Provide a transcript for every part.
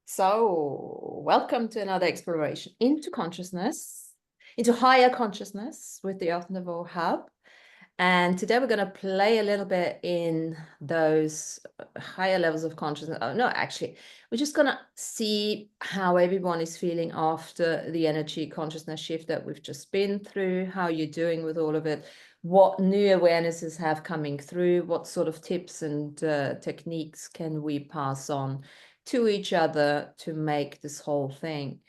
So, welcome to another exploration into consciousness, into higher consciousness with the Earth Nouveau Hub. And today we're going to play a little bit in those higher levels of consciousness. Oh, no, actually, we're just going to see how everyone is feeling after the energy consciousness shift that we've just been through, how you're doing with all of it, what new awarenesses have coming through, what sort of tips and techniques can we pass on to each other to make this whole thing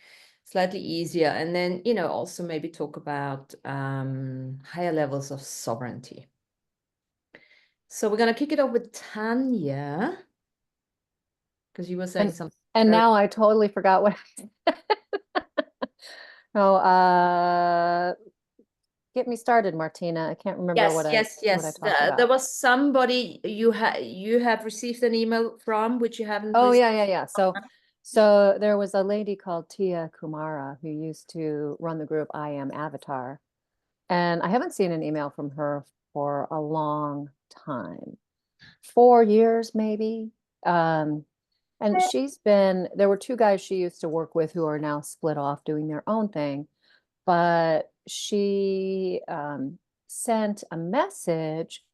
slightly easier. And then, also maybe talk about higher levels of sovereignty. So we're going to kick it off with Tanya, because you were saying something. And now I totally forgot what I said. No, get me started, Martina. I can't remember what I talked about. There was somebody you have received an email from, which you haven't Oh, received. yeah. So there was a lady called Tia Kumara who used to run the group I Am Avatar. And I haven't seen an email from her for a long time, 4 years maybe. And there were two guys she used to work with who are now split off doing their own thing. But she sent a message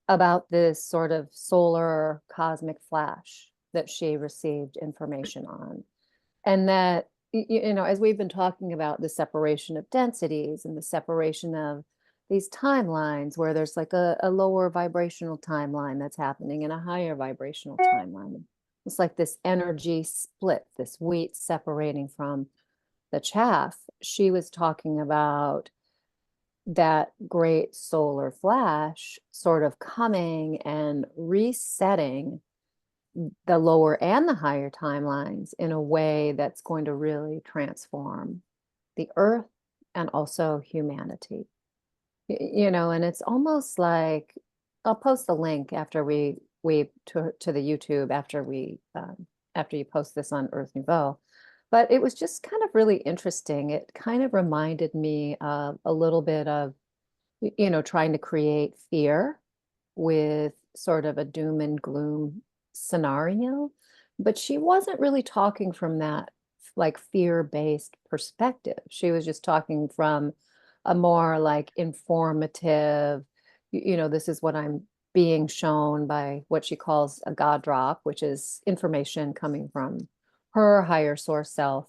about this sort of solar cosmic flash that she received information on. And that, as we've been talking about the separation of densities and the separation of these timelines where there's like a lower vibrational timeline that's happening and a higher vibrational timeline. It's like this energy split, this wheat separating from the chaff. She was talking about that great solar flash sort of coming and resetting the lower and the higher timelines in a way that's going to really transform the earth and also humanity. And it's almost like I'll post the link after we to the YouTube after you post this on Earth Nouveau. But it was just kind of really interesting. It kind of reminded me of a little bit of, trying to create fear with sort of a doom and gloom scenario. But she wasn't really talking from that like fear-based perspective. She was just talking from a more like informative, this is what I'm being shown by what she calls a God drop, which is information coming from her higher source self,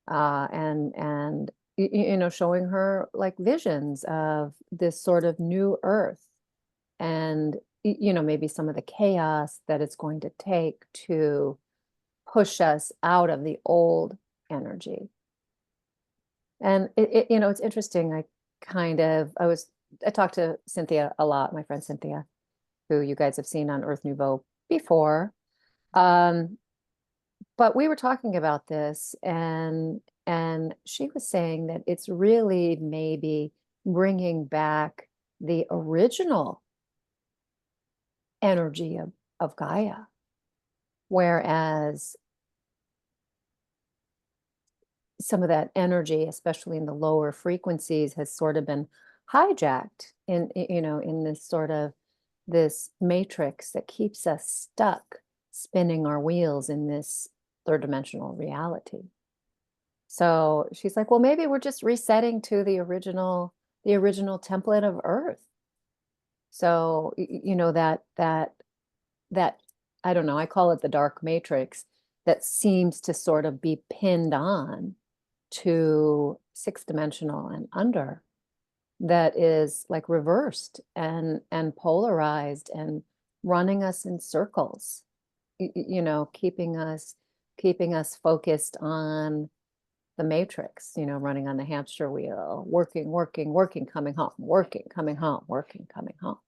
and showing her like visions of this sort of new earth and maybe some of the chaos that it's going to take to push us out of the old energy. And it's interesting. I talked to Cynthia a lot, my friend Cynthia, who you guys have seen on Earth Nouveau before. But we were talking about this, and she was saying that it's really maybe bringing back the original energy of Gaia, whereas some of that energy, especially in the lower frequencies, has sort of been hijacked in this sort of this matrix that keeps us stuck spinning our wheels in this third dimensional reality. So she's like, well, maybe we're just resetting to the original template of Earth. So, that I don't know, I call it the dark matrix that seems to sort of be pinned on to sixth dimensional and under, that is like reversed and polarized and running us in circles, keeping us focused on the matrix, running on the hamster wheel, working, coming home, working, coming home, working, coming home.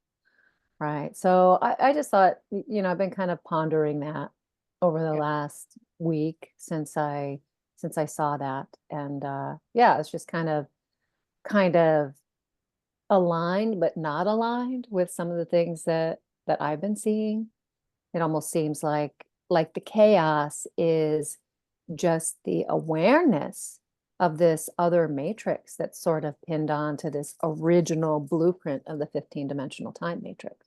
Right. So I just thought, I've been kind of pondering that over the last week since I saw that. And yeah, it's just kind of aligned, but not aligned with some of the things that I've been seeing. It almost seems like the chaos is just the awareness of this other matrix that's sort of pinned on to this original blueprint of the 15-dimensional time matrix.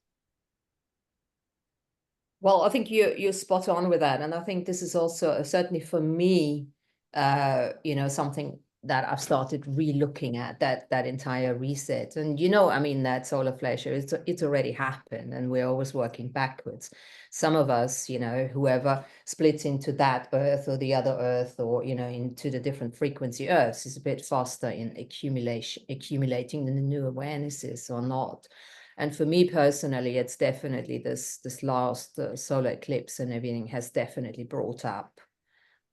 Well, I think you're spot on with that. And I think this is also certainly for me, something that I've started re-looking at, that entire reset. And I mean, that solar flare, it's already happened, and we're always working backwards. Some of us, whoever splits into that earth or the other earth, or into the different frequency earths, is a bit faster in accumulating the new awarenesses or not. And for me personally, it's definitely this last solar eclipse and everything has definitely brought up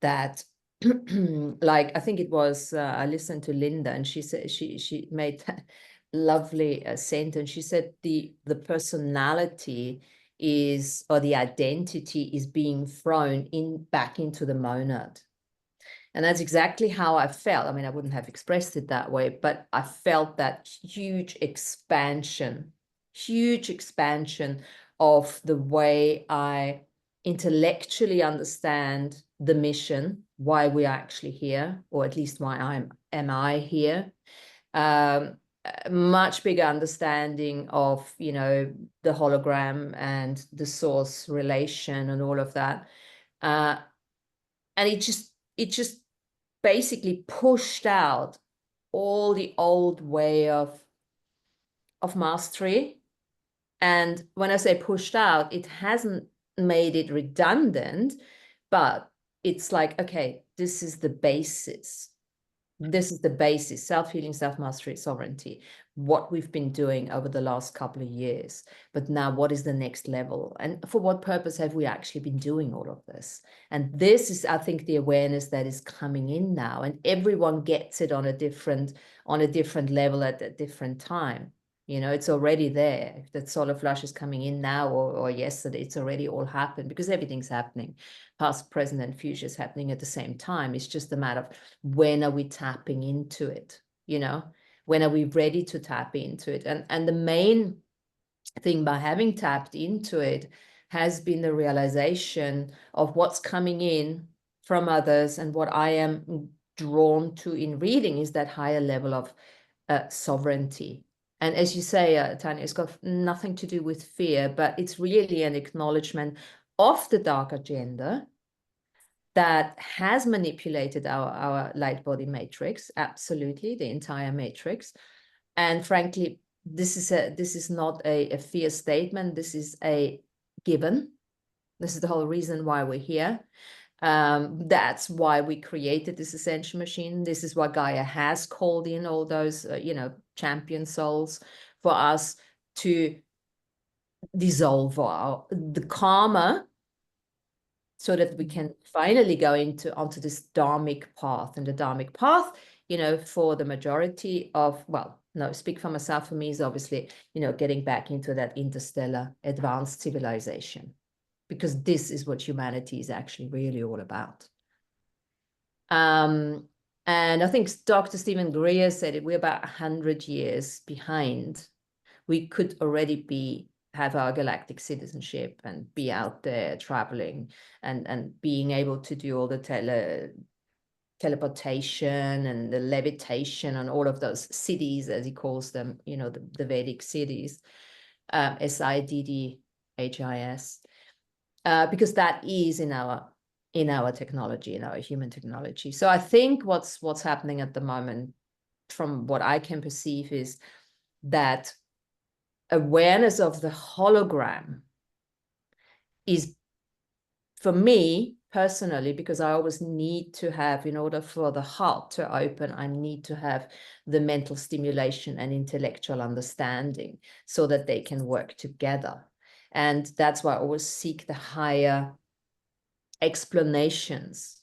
that like, I think it was I listened to Linda, and she said she made that lovely sentence. She said the personality is, or the identity is, being thrown back into the monad. And that's exactly how I felt. I mean, I wouldn't have expressed it that way, but I felt that huge expansion of the way I intellectually understand the mission, why we are actually here, or at least why am I here. A much bigger understanding of, the hologram and the source relation and all of that. And it just basically pushed out all the old way of mastery. And when I say pushed out, it hasn't made it redundant, but it's like, okay, this is the basis. This is the basis: self-healing, self-mastery, sovereignty, what we've been doing over the last couple of years. But now what is the next level? And for what purpose have we actually been doing all of this? And this is, I think, the awareness that is coming in now, and everyone gets it on a different level at a different time. It's already there. If that solar flush is coming in now or yesterday, it's already all happened, because everything's happening. Past, present, and future is happening at the same time. It's just a matter of, when are we tapping into it? When are we ready to tap into it? And the main thing by having tapped into it has been the realization of what's coming in from others, and what I am drawn to in reading is that higher level of sovereignty. And as you say, Tanya, it's got nothing to do with fear, but it's really an acknowledgement of the dark agenda that has manipulated our light body matrix, absolutely, the entire matrix. And frankly, this is not a fear statement. This is a given. This is the whole reason why we're here. That's why we created this ascension machine. This is why Gaia has called in all those, champion souls for us to dissolve the karma, so that we can finally go onto this dharmic path. And the dharmic path, for the majority of, well, no, speak for myself, for me is obviously, getting back into that interstellar advanced civilization, because this is what humanity is actually really all about. And I think Dr. Stephen Greer said it, we're about 100 years behind. We could already have our galactic citizenship and be out there traveling and being able to do all the teleportation and the levitation and all of those cities, as he calls them, the Vedic cities, SIDDHIS, because that is in our technology, in our human technology. So I think what's happening at the moment, from what I can perceive, is that awareness of the hologram is, for me personally, because I always need to have, in order for the heart to open, I need to have the mental stimulation and intellectual understanding so that they can work together. And that's why I always seek the higher explanations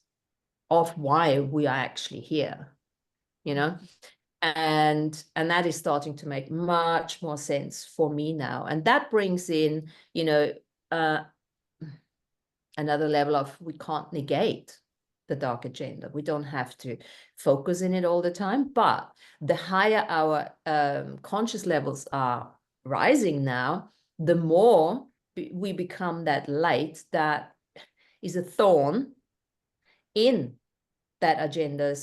of why we are actually here, and that is starting to make much more sense for me now. And that brings in, another level of, we can't negate the dark agenda. We don't have to focus in it all the time, but the higher our conscious levels are rising now, the more we become that light that is a thorn in that agenda.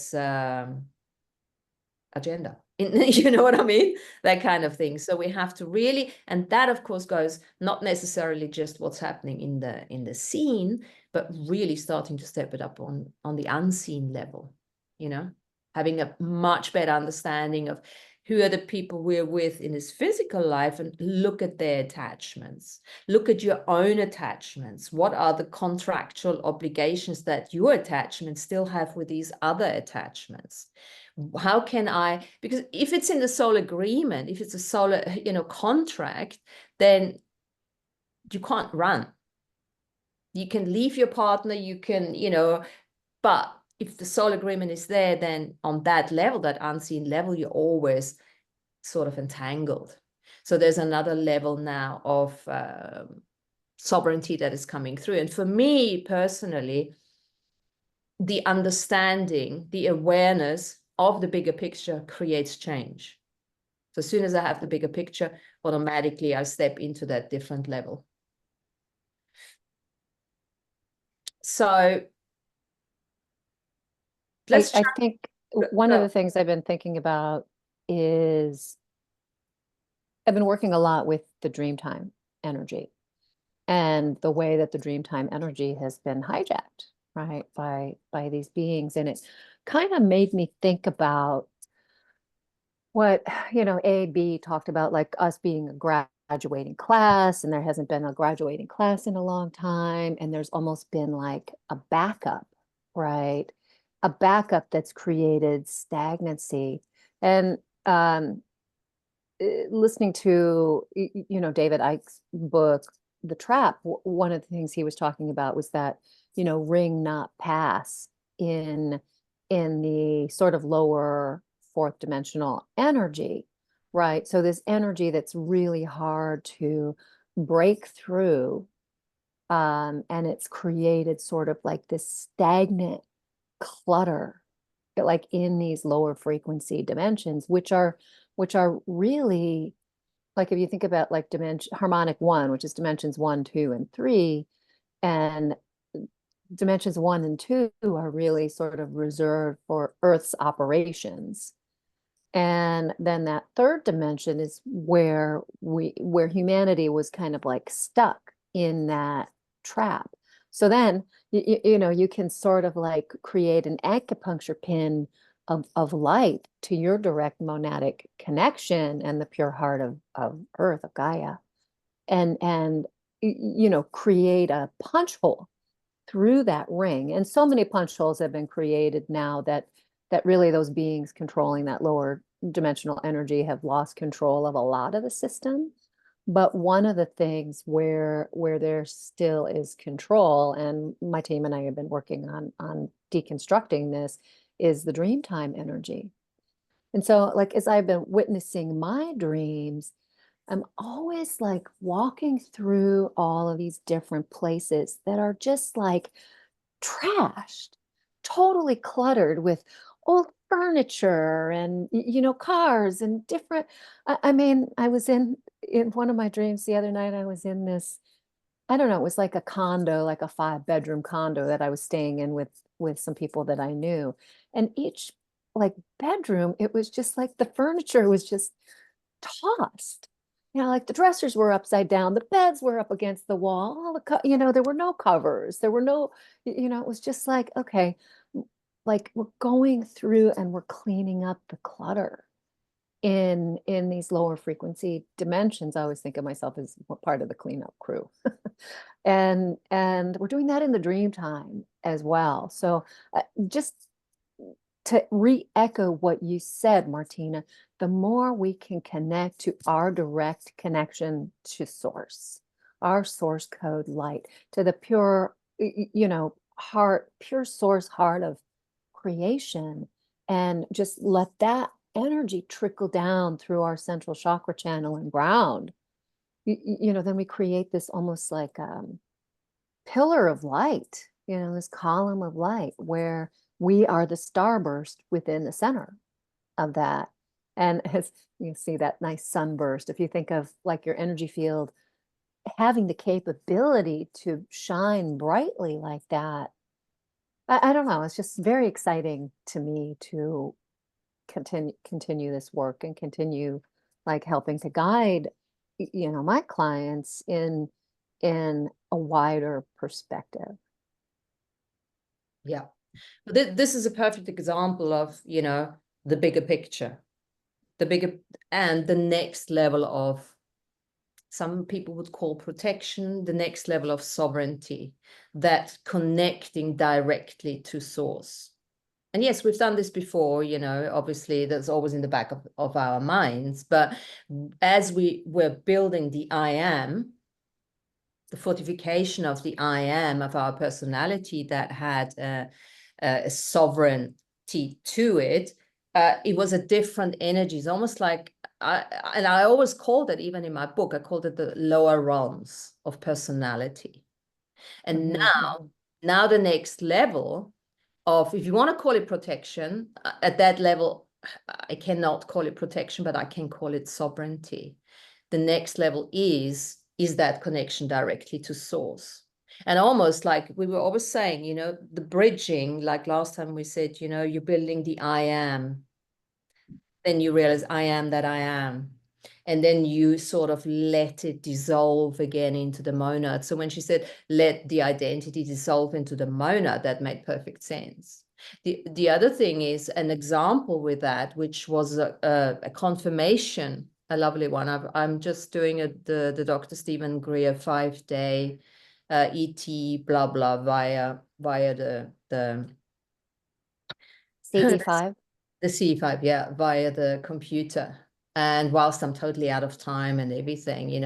You know what I mean? That kind of thing. So we have to really, and that of course goes not necessarily just what's happening in the scene, but really starting to step it up on the unseen level, you know, having a much better understanding of who are the people we're with in this physical life, and look at their attachments. Look at your own attachments. What are the contractual obligations that your attachments still have with these other attachments? How can I, because if it's in the soul agreement, if it's a soul, contract, then you can't run. You can leave your partner, you can, but if the soul agreement is there, then on that level, that unseen level, you're always sort of entangled. So there's another level now of sovereignty that is coming through. And for me personally, the understanding, the awareness of the bigger picture creates change. So as soon as I have the bigger picture, automatically I step into that different level. So I think one of the things I've been thinking about is I've been working a lot with the Dreamtime energy and the way that the Dreamtime energy has been hijacked, right, by these beings. And it kind of made me think about what, AB talked about, like us being a graduating class, and there hasn't been a graduating class in a long time. And there's almost been like a backup, right? A backup that's created stagnancy. And listening to, David Icke's book, The Trap, one of the things he was talking about was that, ring not pass in the sort of lower fourth dimensional energy, right? So this energy that's really hard to break through, and it's created sort of like this stagnant clutter, like in these lower frequency dimensions, which are really, like, if you think about like dimension harmonic one, which is dimensions 1, 2, and 3, and dimensions 1 and 2 are really sort of reserved for Earth's operations. And then that third dimension is where humanity was kind of like stuck in that trap. So then you can sort of like create an acupuncture pin of light to your direct monadic connection and the pure heart of Earth, of Gaia, and create a punch hole through that ring. And so many punch holes have been created now that really those beings controlling that lower dimensional energy have lost control of a lot of the system. But one of the things where there still is control, and my team and I have been working on deconstructing this, is the Dreamtime energy. And so, like, as I've been witnessing my dreams, I'm always like walking through all of these different places that are just like trashed, totally cluttered with old furniture and cars and different. I mean, I was in one of my dreams the other night. I was in this, I don't know, it was like a condo, like a 5-bedroom condo that I was staying in with some people that I knew. And each like bedroom, it was just like the furniture was just tossed. Like the dressers were upside down, the beds were up against the wall, all there were no covers, there were no, it was just like, okay, like we're going through and we're cleaning up the clutter in these lower frequency dimensions. I always think of myself as part of the cleanup crew. And we're doing that in the dream time as well. So just to re-echo what you said, Martina, the more we can connect to our direct connection to source, our source code light, to the pure, heart, pure source heart of creation, and just let that energy trickle down through our central chakra channel and ground, then we create this almost like pillar of light, this column of light where we are the starburst within the center of that. And as you see that nice sunburst, if you think of like your energy field having the capability to shine brightly like that, I don't know, it's just very exciting to me to continue this work and continue like helping to guide, my clients in a wider perspective. Yeah. This is a perfect example of, the bigger picture, the bigger and the next level of, some people would call protection, the next level of sovereignty, that connecting directly to source. And yes, we've done this before, obviously that's always in the back of our minds. But as we were building the I am, the fortification of the I am, of our personality that had a sovereignty to it, it was a different energy. It's almost like, and I always called it, even in my book, I called it the lower realms of personality. And now the next level of, if you want to call it protection, at that level, I cannot call it protection, but I can call it sovereignty. The next level is that connection directly to source. And almost like we were always saying, the bridging, like last time we said, you're building the I am. Then you realize I am that I am. And then you sort of let it dissolve again into the monad. So when she said, let the identity dissolve into the monad, that made perfect sense. The other thing is an example with that, which was a confirmation, a lovely one. I'm just doing the Dr. Stephen Greer 5-day ET blah blah via the CD5. The C5, yeah, via the computer. And whilst I'm totally out of time and everything,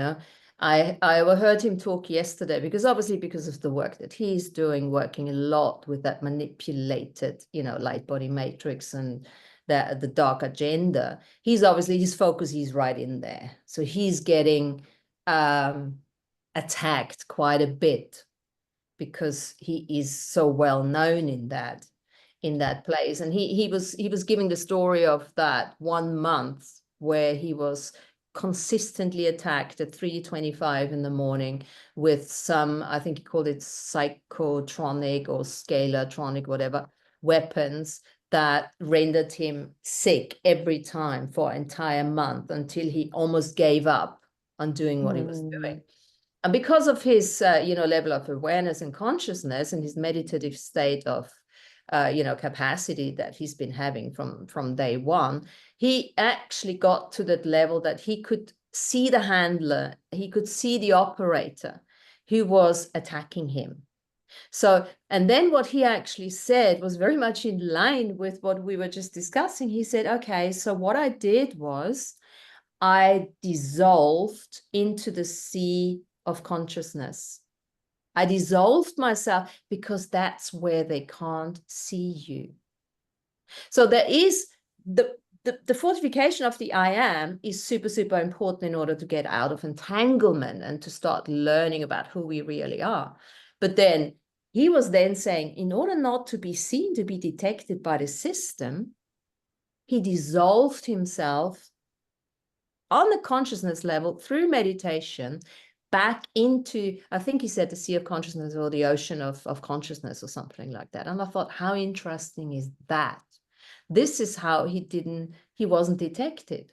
I overheard him talk yesterday, because obviously because of the work that he's doing, working a lot with that manipulated, light body matrix and the dark agenda. He's obviously, his focus, he's right in there. So he's getting attacked quite a bit because he is so well known in that place. And he was giving the story of that 1 month where he was consistently attacked at 3:25 in the morning with some, I think he called it psychotronic or scalatronic, whatever, weapons that rendered him sick every time for an entire month, until he almost gave up on doing what he was doing. And because of his, level of awareness and consciousness and his meditative state of, capacity that he's been having from day one, he actually got to that level that he could see the handler, he could see the operator who was attacking him. So, and then what he actually said was very much in line with what we were just discussing. He said, okay, so what I did was I dissolved into the sea of consciousness. I dissolved myself because that's where they can't see you. So there is the fortification of the I am is super, super important in order to get out of entanglement and to start learning about who we really are. But then he was then saying, in order not to be seen, to be detected by the system, he dissolved himself on the consciousness level through meditation back into, I think he said, the sea of consciousness or the ocean of consciousness or something like that. And I thought, how interesting is that? This is how he wasn't detected.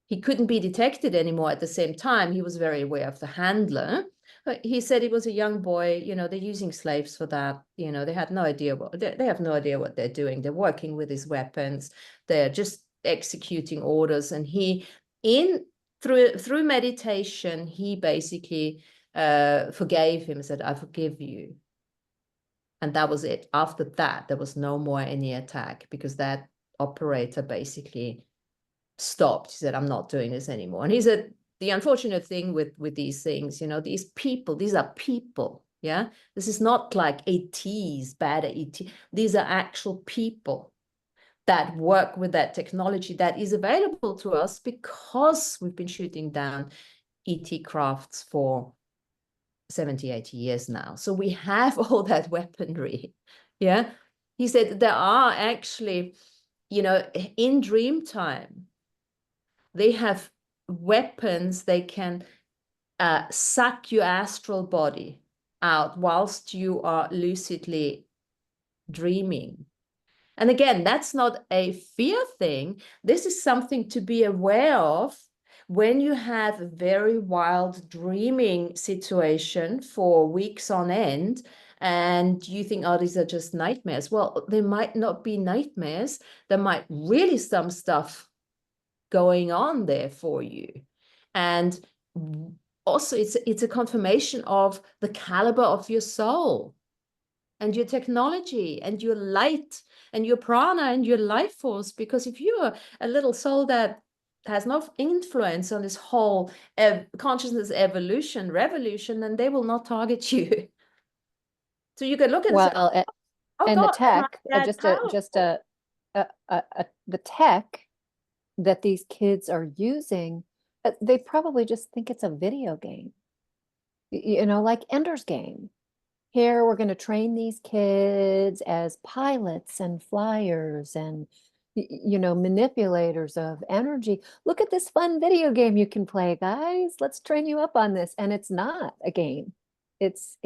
He couldn't be detected anymore. At the same time, he was very aware of the handler. But he said he was a young boy, they're using slaves for that. They had no idea they have no idea what they're doing. They're working with his weapons. They're just executing orders. And through meditation, he basically forgave him and said, I forgive you. And that was it. After that, there was no more any attack, because that operator basically stopped. He said, I'm not doing this anymore. And he said, the unfortunate thing with these things, these people, these are people. Yeah. This is not like ATs, bad AT. These are actual people that work with that technology that is available to us because we've been shooting down ET crafts for 70, 80 years now. So we have all that weaponry. Yeah. He said there are actually, in dream time, they have weapons. They can suck your astral body out whilst you are lucidly dreaming. And again, that's not a fear thing. This is something to be aware of when you have a very wild dreaming situation for weeks on end, and you think, oh, these are just nightmares. Well, they might not be nightmares. There might really some stuff going on there for you. And also it's a confirmation of the caliber of your soul and your technology and your light and your prana and your life force. Because if you're a little soul that has no influence on this whole consciousness evolution revolution, then they will not target you. So you can look at it and say, Well, oh and the God, am I tech, that powerful? the tech that these kids are using, they probably just think it's a video game, you know, like Ender's Game. Here, we're going to train these kids as pilots and flyers and, you know, manipulators of energy. Look at this fun video game you can play, guys. Let's train you up on this. And it's not a game. It's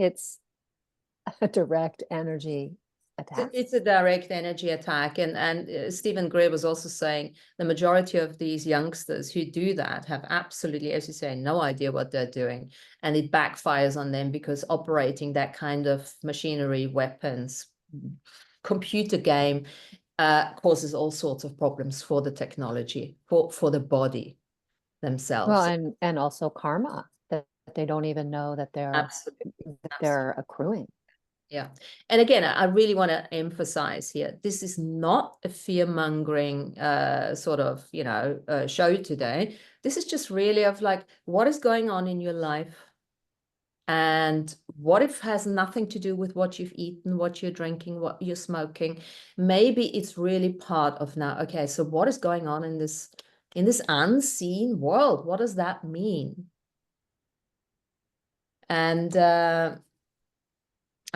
a direct energy attack. It's a direct energy attack. And Stephen Gray was also saying the majority of these youngsters who do that have absolutely, as you say, no idea what they're doing. And it backfires on them because operating that kind of machinery, weapons, computer game causes all sorts of problems for the technology, for the body Well, themselves. and also karma that they don't even know that Absolutely. they're accruing. Yeah. And again, I really want to emphasize here, this is not a fear-mongering sort of, show today. This is just really of like, what is going on in your life? And what if has nothing to do with what you've eaten, what you're drinking, what you're smoking? Maybe it's really part of now, okay, so what is going on in this unseen world? What does that mean? And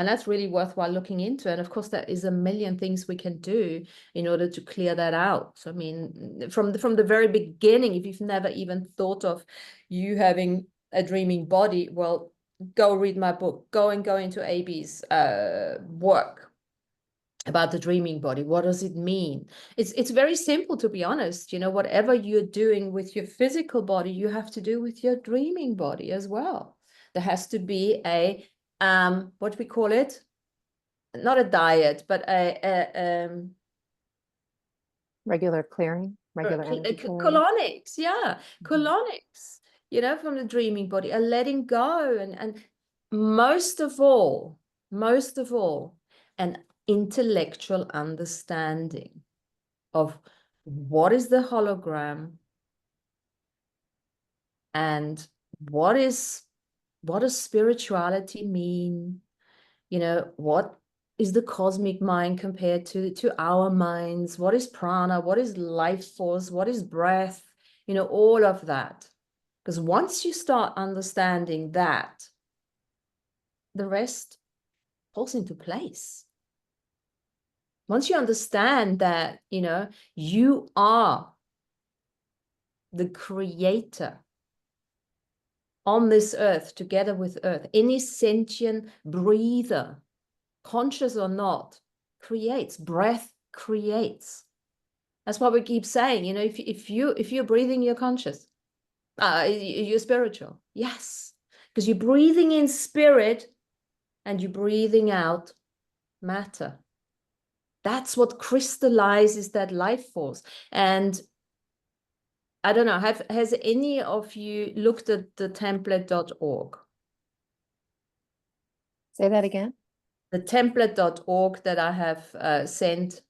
that's really worthwhile looking into. And of course, there is a million things we can do in order to clear that out. So, I mean, from the very beginning, if you've never even thought of you having a dreaming body, well, go read my book. Go into AB's work about the dreaming body. What does it mean? It's very simple, to be honest. Whatever you're doing with your physical body, you have to do with your dreaming body as well. There has to be a what we call it, not a diet, but Regular clearing, regular energy clearing. colonics, yeah, colonics, from the dreaming body, a letting go, and most of all, an intellectual understanding of what is the hologram and what does spirituality mean? What is the cosmic mind compared to our minds? What is prana? What is life force? What is breath? All of that. Because once you start understanding that, the rest falls into place. Once you understand that, you are the creator on this earth together with earth, any sentient breather, conscious or not, creates. Breath creates. That's what we keep saying. If you're breathing, you're conscious. You're spiritual. Yes, because you're breathing in spirit and you're breathing out matter. That's what crystallizes that life force. And I don't know, has any of you looked at the template.org? Say that again. The template.org that I have sent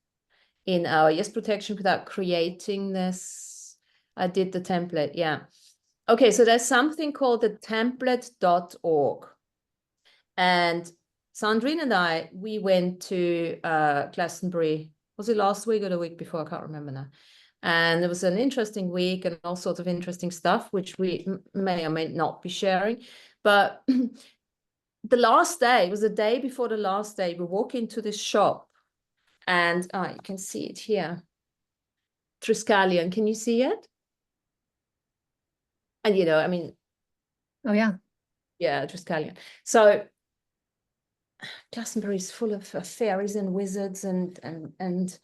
in our Yes Protection Without Creating This. I did the template, yeah. Okay, so there's something called the template.org. And Sandrine and I, we went to Glastonbury. Was it last week or the week before? I can't remember now. And it was an interesting week and all sorts of interesting stuff, which we may or may not be sharing. But the last day, it was the day before the last day, we walk into this shop and you can see it here. Triskelion, can you see it? And, I mean, Oh, yeah. yeah, Triskelion. So Glastonbury is full of fairies and wizards and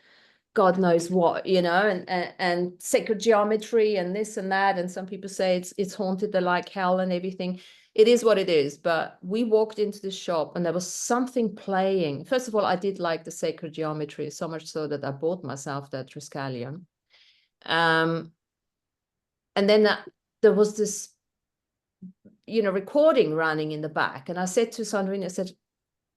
God knows what, you know, and sacred geometry and this and that. And some people say it's haunted, they're like hell and everything. It is what it is. But we walked into the shop and there was something playing. First of all, I did like the sacred geometry, so much so that I bought myself that Triskelion. And then there was this, you know, recording running in the back. And I said to Sandrine, I said,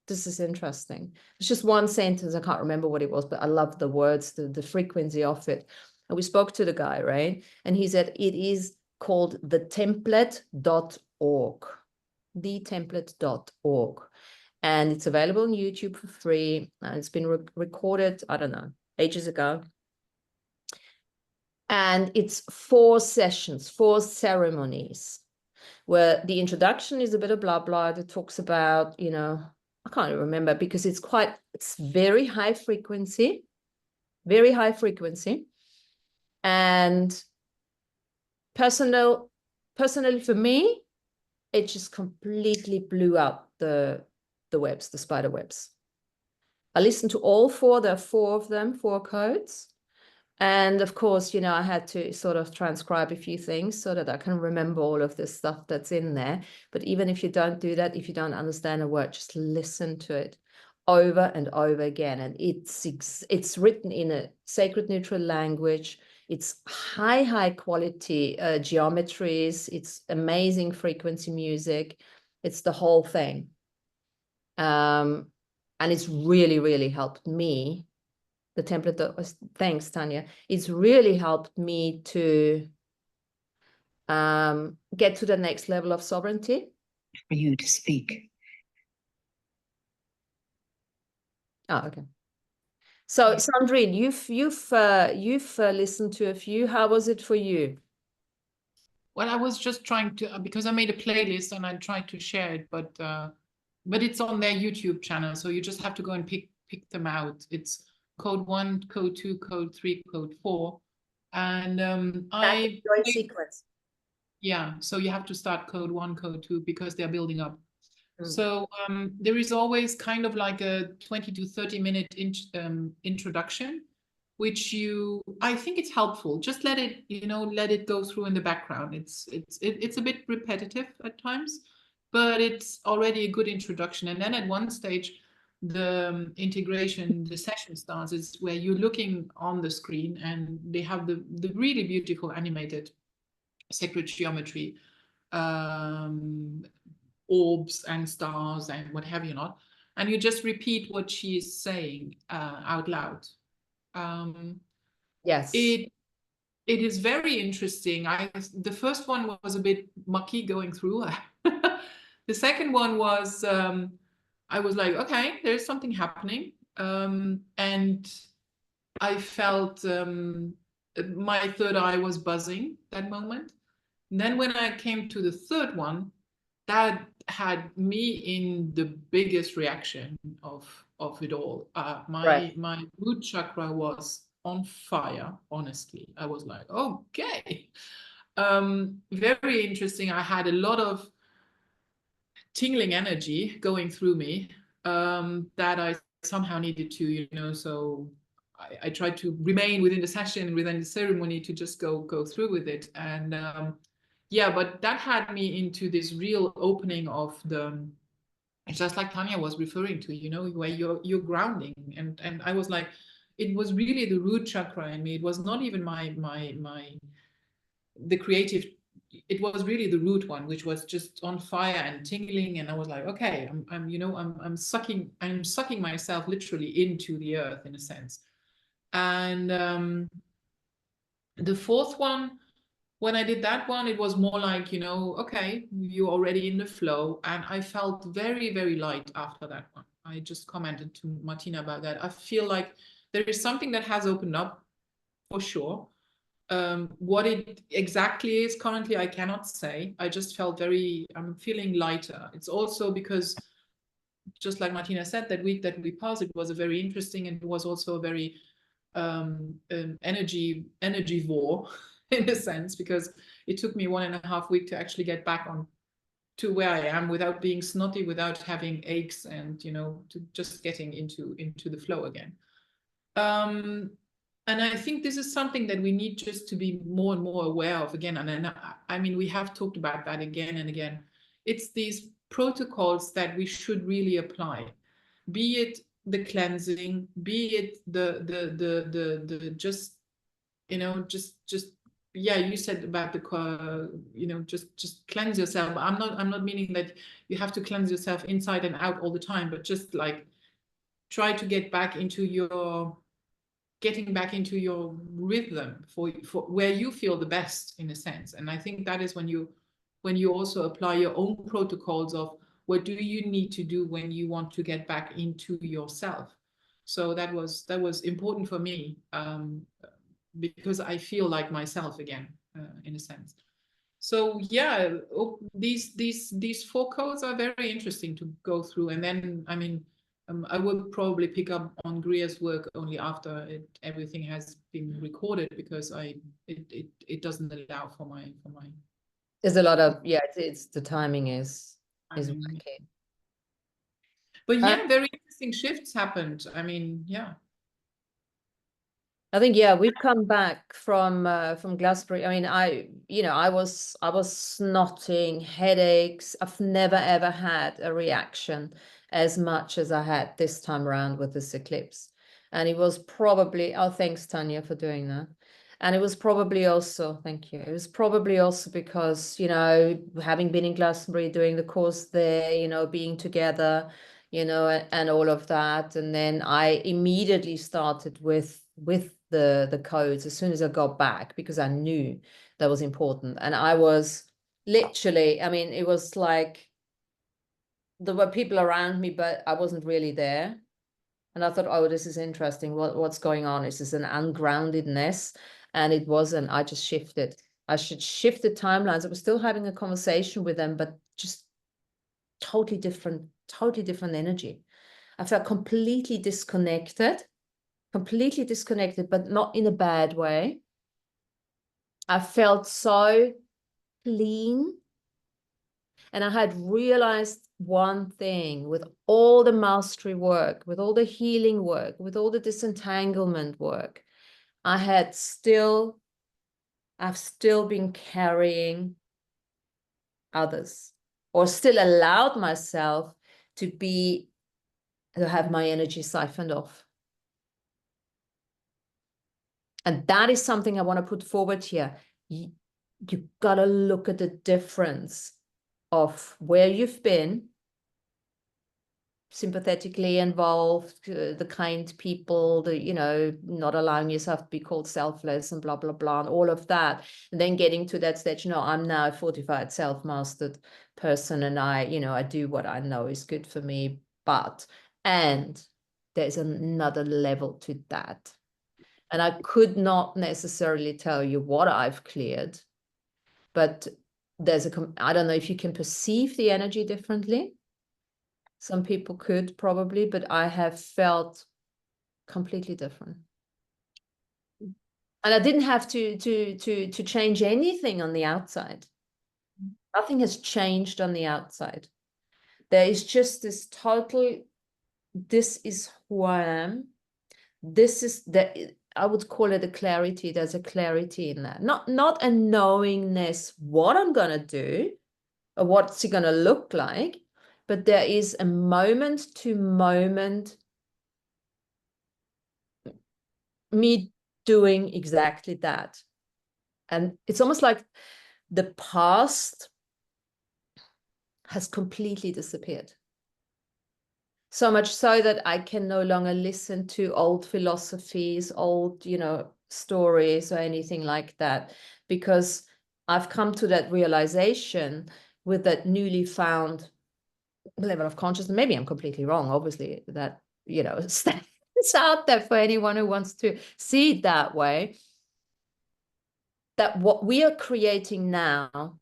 this is interesting. It's just one sentence. I can't remember what it was, but I love the words, the frequency of it. And we spoke to the guy, right? And he said, it is called thetemplate.org, thetemplate.org. And it's available on YouTube for free. And it's been recorded, I don't know, ages ago. And it's 4 sessions, 4 ceremonies, where the introduction is a bit of blah, blah that talks about, you know, I can't remember because it's very high frequency, very high frequency. And personally for me, it just completely blew up the webs, the spider webs. I listened to all 4, there are 4 of them, 4 codes. And of course, you know, I had to sort of transcribe a few things so that I can remember all of this stuff that's in there. But even if you don't do that, if you don't understand a word, just listen to it over and over again. And it's written in a sacred neutral language. It's high quality geometries. It's amazing frequency music. It's the whole thing. And it's really, really helped me. The template, thanks, Tanya. It's really helped me to get to the next level of sovereignty. For you to speak. Oh, okay. So, Sandrine, you've listened to a few. How was it for you? Well, I was just trying to, because I made a playlist and I tried to share it, but it's on their YouTube channel, so you just have to go and pick them out. It's code 1, code 2, code 3, code 4, and I joint sequence. Yeah, so you have to start code 1, code 2 because they're building up. So there is always kind of like a 20 to 30 minute introduction, which I think it's helpful. Just let it, let it go through in the background. It's a bit repetitive at times, but it's already a good introduction. And then at one stage, the integration, the session starts, is where you're looking on the screen and they have the really beautiful animated sacred geometry, orbs and stars and what have you not, and you just repeat what she is saying out loud. Yes, it is very interesting. The first one was a bit mucky going through. The second one was I was like, okay, there's something happening, and I felt my third eye was buzzing that moment. And then when I came to the third one, that had me in the biggest reaction of it all. My root chakra was on fire, honestly. I was like, okay. Very interesting. I had a lot of tingling energy going through me that I somehow needed to, so I tried to remain within the session, within the ceremony, to just go through with it. And yeah, but that had me into this real opening of just like Tanya was referring to, where you're grounding. And I was like, it was really the root chakra in me. It was not even the creative. It was really the root one, which was just on fire and tingling. And I was like, okay, I'm sucking myself literally into the earth in a sense. And the fourth one, when I did that one, it was more like, okay, you're already in the flow. And I felt very, very light after that one. I just commented to Martina about that. I feel like there is something that has opened up for sure. What it exactly is currently, I cannot say. I just felt I'm feeling lighter. It's also because, just like Martina said, that week that we passed, it was a very interesting, and it was also a very energy war in a sense, because it took me 1.5 weeks to actually get back on to where I am without being snotty, without having aches, and to just getting into the flow again. And I think this is something that we need just to be more and more aware of again. And I mean, we have talked about that again and again. It's these protocols that we should really apply, be it the cleansing, be it the just yeah, you said about the just cleanse yourself. I'm not meaning that you have to cleanse yourself inside and out all the time, but just like try to get back into your rhythm for where you feel the best, in a sense. And I think that is when you also apply your own protocols of what do you need to do when you want to get back into yourself. So that was important for me, because I feel like myself again, in a sense. So yeah, these 4 codes are very interesting to go through. And then, I mean, I will probably pick up on Gria's work only after everything has been recorded, because it doesn't allow for my. There's a lot of, yeah, it's the timing is wacky. But yeah, very interesting shifts happened. I mean, yeah. I think, yeah, we've come back from Glastonbury. I mean, I was snotting, headaches. I've never ever had a reaction as much as I had this time around with this eclipse. And it was probably, oh, thanks, Tanya, for doing that. And it was probably also, thank you. It was probably also because, having been in Glastonbury, doing the course there, being together, and all of that. And then I immediately started with the codes as soon as I got back, because I knew that was important. And I was literally, I mean, it was like there were people around me, but I wasn't really there. And I thought, oh, this is interesting. What's going on? Is this an ungroundedness? And it wasn't. I just shifted. I should shift the timelines. I was still having a conversation with them, but just totally different energy. I felt completely disconnected, but not in a bad way. I felt so clean. And I had realized one thing: with all the mastery work, with all the healing work, with all the disentanglement work, I've still been carrying others, or still allowed myself to have my energy siphoned off. And that is something I want to put forward here. You gotta look at the difference of where you've been, sympathetically involved, the kind people, not allowing yourself to be called selfless and blah, blah, blah, and all of that. And then getting to that stage, I'm now a fortified, self-mastered person, and I do what I know is good for me. And there's another level to that. And I could not necessarily tell you what I've cleared, but I don't know if you can perceive the energy differently. Some people could probably, but I have felt completely different. And I didn't have to change anything on the outside. Nothing has changed on the outside. There is just this total, this is who I am. This is I would call it a clarity. There's a clarity in that. Not a knowingness what I'm going to do or what's it going to look like, but there is a moment to moment me doing exactly that. And it's almost like the past has completely disappeared. So much so that I can no longer listen to old philosophies, old, stories or anything like that, because I've come to that realization with that newly found level of consciousness. Maybe I'm completely wrong, obviously, that, it's out there for anyone who wants to see it that way, that what we are creating now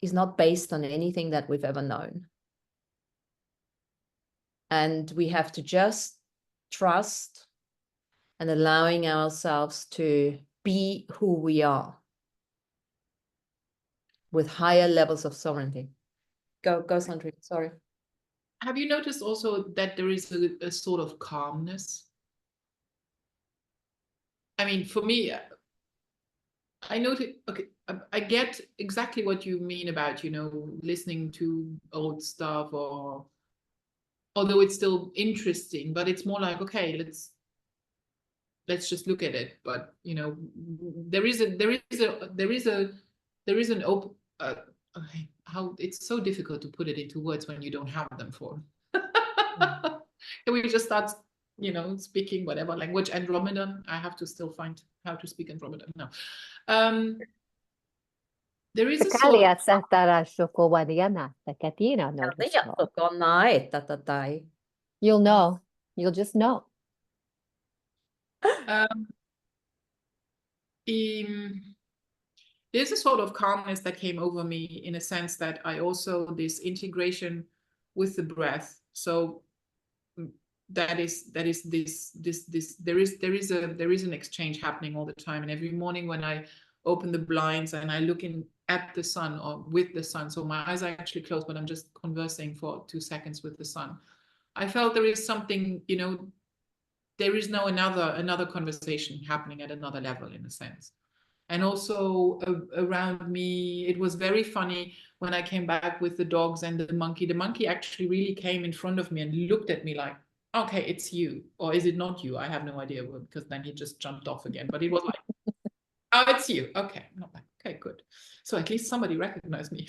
is not based on anything that we've ever known. And we have to just trust and allowing ourselves to be who we are. with higher levels of sovereignty. Go, Sandrine, sorry. Have you noticed also that there is a sort of calmness? I mean, for me, I notice, okay, I get exactly what you mean about, listening to old stuff, or although it's still interesting, but it's more like, okay, let's just look at it. But there is an open, okay, how it's so difficult to put it into words when you don't have them for. Can we just start, speaking whatever language? Andromedan, I have to still find how to speak Andromedan now. There is a sort of, You'll know. You'll just know. There's a sort of calmness that came over me, in a sense that I also, this integration with the breath. So there is an exchange happening all the time. And every morning when I open the blinds and I look in at the sun, or with the sun, so my eyes are actually closed, but I'm just conversing for 2 seconds with the sun, I felt there is something, there is no another conversation happening at another level, in a sense. And also around me, it was very funny when I came back with the dogs and the monkey. The monkey actually really came in front of me and looked at me like, okay, it's you. Or is it not you? I have no idea, because then he just jumped off again. But he was like, oh, it's you. Okay. Not like, okay, good. So at least somebody recognized me.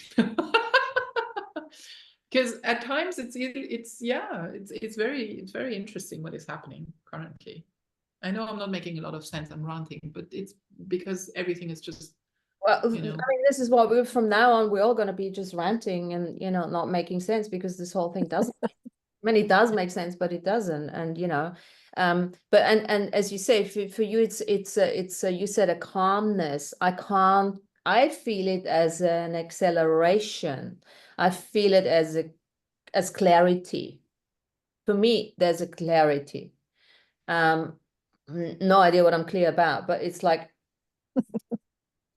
Because at times it's very interesting what is happening currently. I know I'm not making a lot of sense, I'm ranting, but it's because everything is just, well, I mean, this is what from now on, we're all going to be just ranting and, not making sense, because this whole thing doesn't, I mean, it does make sense, but it doesn't. And, but, and as you say, for you, it's you said a calmness. I feel it as an acceleration. I feel it as clarity. For me, there's a clarity. No idea what I'm clear about, but it's like,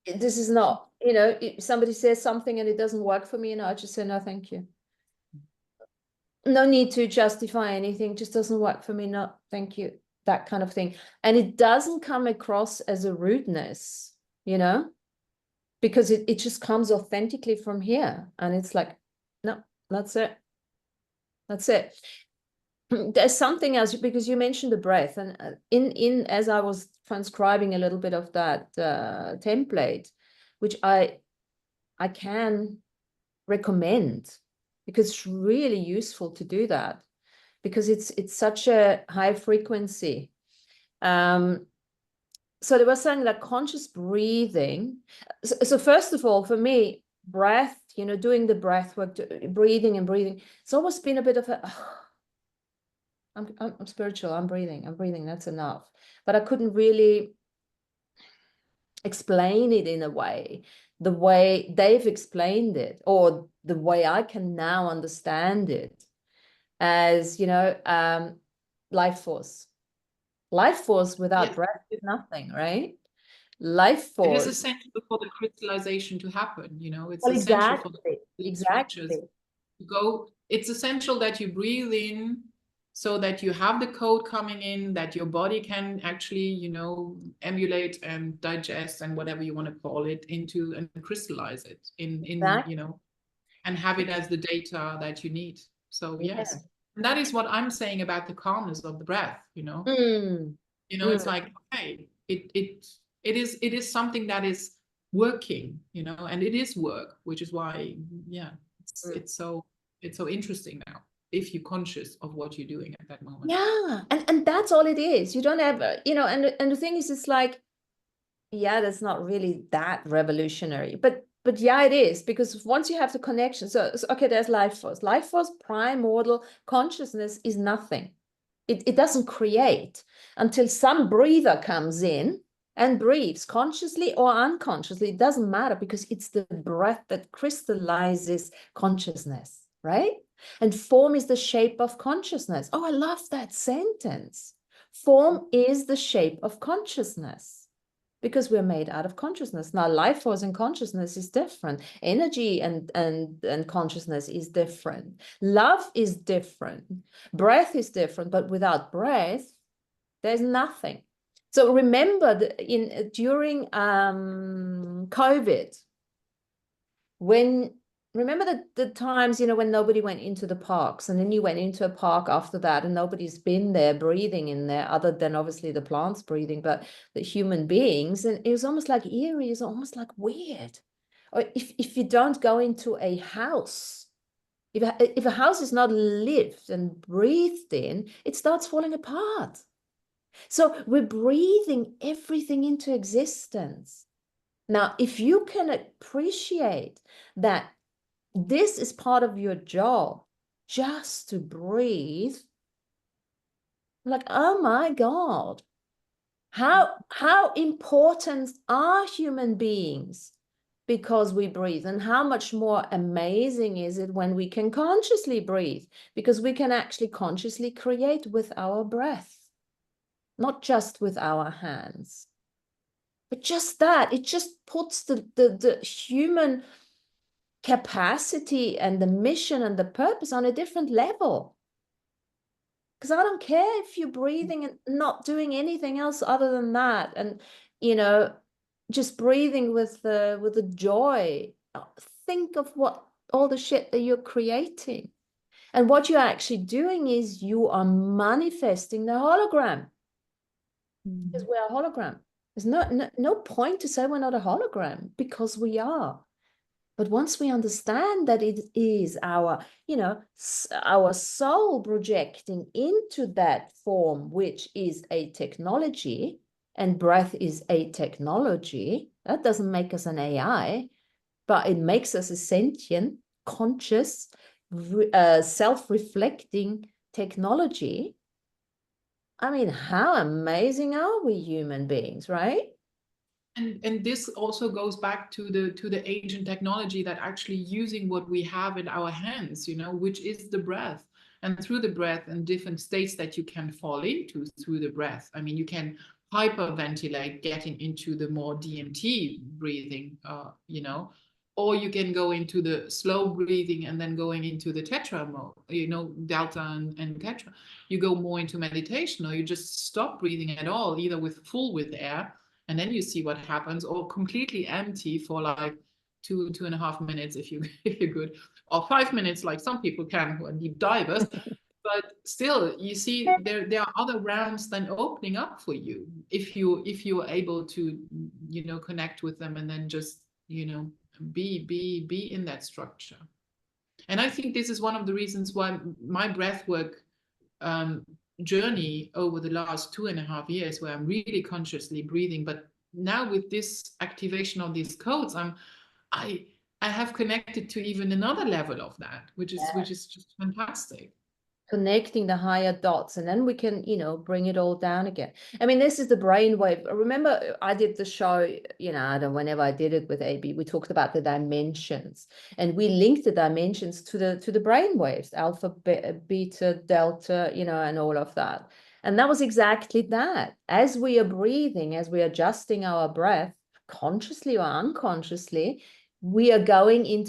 this is not, if somebody says something and it doesn't work for me, I just say, no, thank you. No need to justify anything, just doesn't work for me, no, thank you, that kind of thing. And it doesn't come across as a rudeness, because it just comes authentically from here. And it's like, no, that's it. That's it. There's something else, because you mentioned the breath, and in as I was transcribing a little bit of that template, which I can recommend, because it's really useful to do that, because it's such a high frequency. So they were saying that conscious breathing. So first of all, for me, breath, doing the breath work, breathing, it's always been a bit of a, I'm spiritual, I'm breathing, that's enough. But I couldn't really explain it in a way, the way they've explained it, or the way I can now understand it as, life force. Life force without breath is nothing, right? Life force. It is essential for the crystallization to happen, it's well, essential for the exactly. to go. It's essential that you breathe in, so that you have the code coming in, that your body can actually, emulate and digest and whatever you want to call it into, and crystallize it in exactly. And have it as the data that you need. So yes, and that is what I'm saying about the calmness of the breath, it's like, okay, it is something that is working, and it is work, which is why, it's so interesting now, if you're conscious of what you're doing at that moment. Yeah, and that's all it is. You don't have, and the thing is, it's like, that's not really that revolutionary, but yeah, it is, because once you have the connection, so okay, there's life force, primordial consciousness is nothing. It doesn't create until some breather comes in and breathes consciously or unconsciously. It doesn't matter, because it's the breath that crystallizes consciousness, right? And form is the shape of consciousness. Oh, I love that sentence. Form is the shape of consciousness. because we're made out of consciousness. Now, life force and consciousness is different. Energy and consciousness is different. Love is different. Breath is different, but without breath, there's nothing. So remember that during COVID, remember the times, when nobody went into the parks, and then you went into a park after that and nobody's been there breathing in there other than obviously the plants breathing, but the human beings, and it was almost like eerie, it's almost like weird. Or if you don't go into a house, if a house is not lived and breathed in, it starts falling apart. So we're breathing everything into existence. Now, if you can appreciate that this is part of your job, just to breathe, like, oh my God, how important are human beings because we breathe, and how much more amazing is it when we can consciously breathe, because we can actually consciously create with our breath, not just with our hands. But just that, it just puts the human capacity and the mission and the purpose on a different level. Because I don't care if you're breathing and not doing anything else other than that, and just breathing with the joy. Think of what all the shit that you're creating, and what you're actually doing is you are manifesting the hologram. Because we're a hologram. There's no point to say we're not a hologram, because we are. But once we understand that it is our soul projecting into that form, which is a technology, and breath is a technology, that doesn't make us an AI, but it makes us a sentient, conscious, self-reflecting technology. I mean, how amazing are we human beings, right? And this also goes back to the ancient technology that actually using what we have in our hands, which is the breath. And through the breath and different states that you can fall into through the breath. I mean, you can hyperventilate, getting into the more DMT breathing, or you can go into the slow breathing and then going into the tetra mode, delta and tetra. You go more into meditation, or you just stop breathing at all, either with air, and then you see what happens, or completely empty for like 2.5 minutes if you're good, or 5 minutes like some people can, who are deep divers. But still, you see, there are other realms then opening up for you if you're able to connect with them, and then just be in that structure. And I think this is one of the reasons why my breathwork journey over the last 2.5 years, where I'm really consciously breathing, but now with this activation of these codes, I have connected to even another level of that, which is just fantastic. Connecting the higher dots, and then we can bring it all down again. I mean, this is the brainwave. Remember, I did the show, whenever I did it with AB, we talked about the dimensions, and we linked the dimensions to the brainwaves, alpha, beta, delta, and all of that. And that was exactly that. As we are breathing, as we are adjusting our breath, consciously or unconsciously, we are going in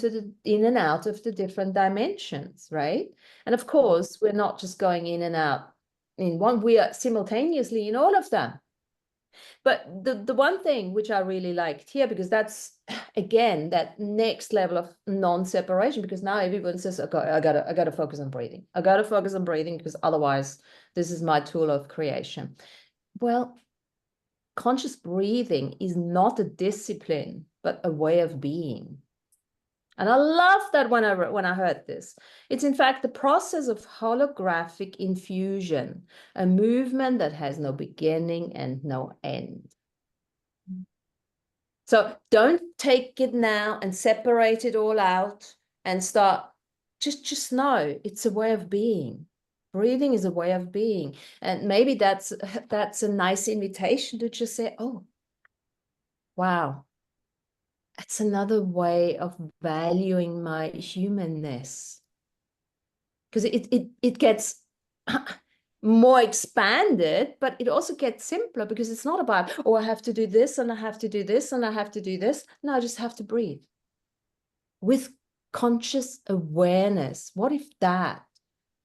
and out of the different dimensions, right? And of course, we're not just going in and out in one, we are simultaneously in all of them. But the one thing which I really liked here, because that's, again, that next level of non-separation, because now everyone says, okay, I gotta focus on breathing. I gotta focus on breathing, because otherwise this is my tool of creation. Well, conscious breathing is not a discipline, but a way of being. And I love that when I heard this. It's in fact the process of holographic infusion, a movement that has no beginning and no end. So don't take it now and separate it all out and start, just know it's a way of being. Breathing is a way of being. And maybe that's a nice invitation to just say, oh, wow. It's another way of valuing my humanness, because it gets more expanded, but it also gets simpler because it's not about, oh, I have to do this and I have to do this and I have to do this. No, I just have to breathe with conscious awareness. What if that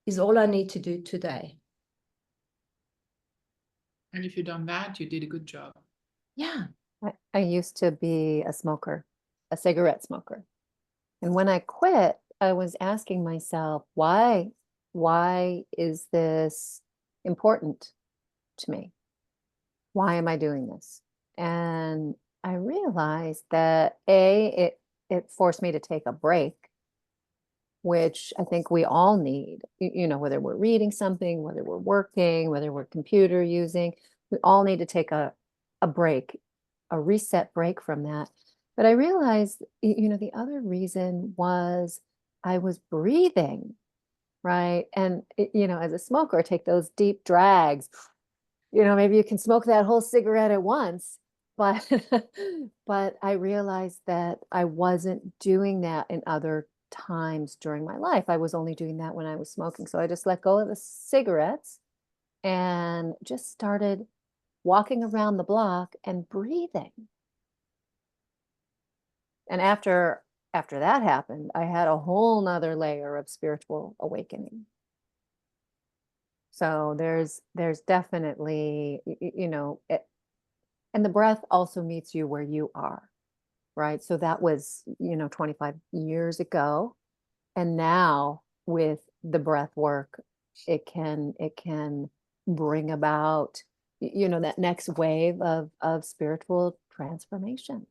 is all I need to do today? And if you've done that, you did a good job. Yeah. I used to be a smoker, a cigarette smoker. And when I quit, I was asking myself, why is this important to me? Why am I doing this? And I realized that it forced me to take a break, which I think we all need, you know, whether we're reading something, whether we're working, whether we're computer using, we all need to take a break, a reset break from that. But I realized, you know, the other reason was I was breathing, right? And, you know, as a smoker, I take those deep drags. You know, maybe you can smoke that whole cigarette at once, but but I realized that I wasn't doing that in other times during my life. I was only doing that when I was smoking. So I just let go of the cigarettes and just started walking around the block and breathing. And after that happened, I had a whole nother layer of spiritual awakening. So there's definitely, you know, and the breath also meets you where you are, right? So that was, you know, 25 years ago. And now with the breath work, it can bring about, you know, that next wave of spiritual transformation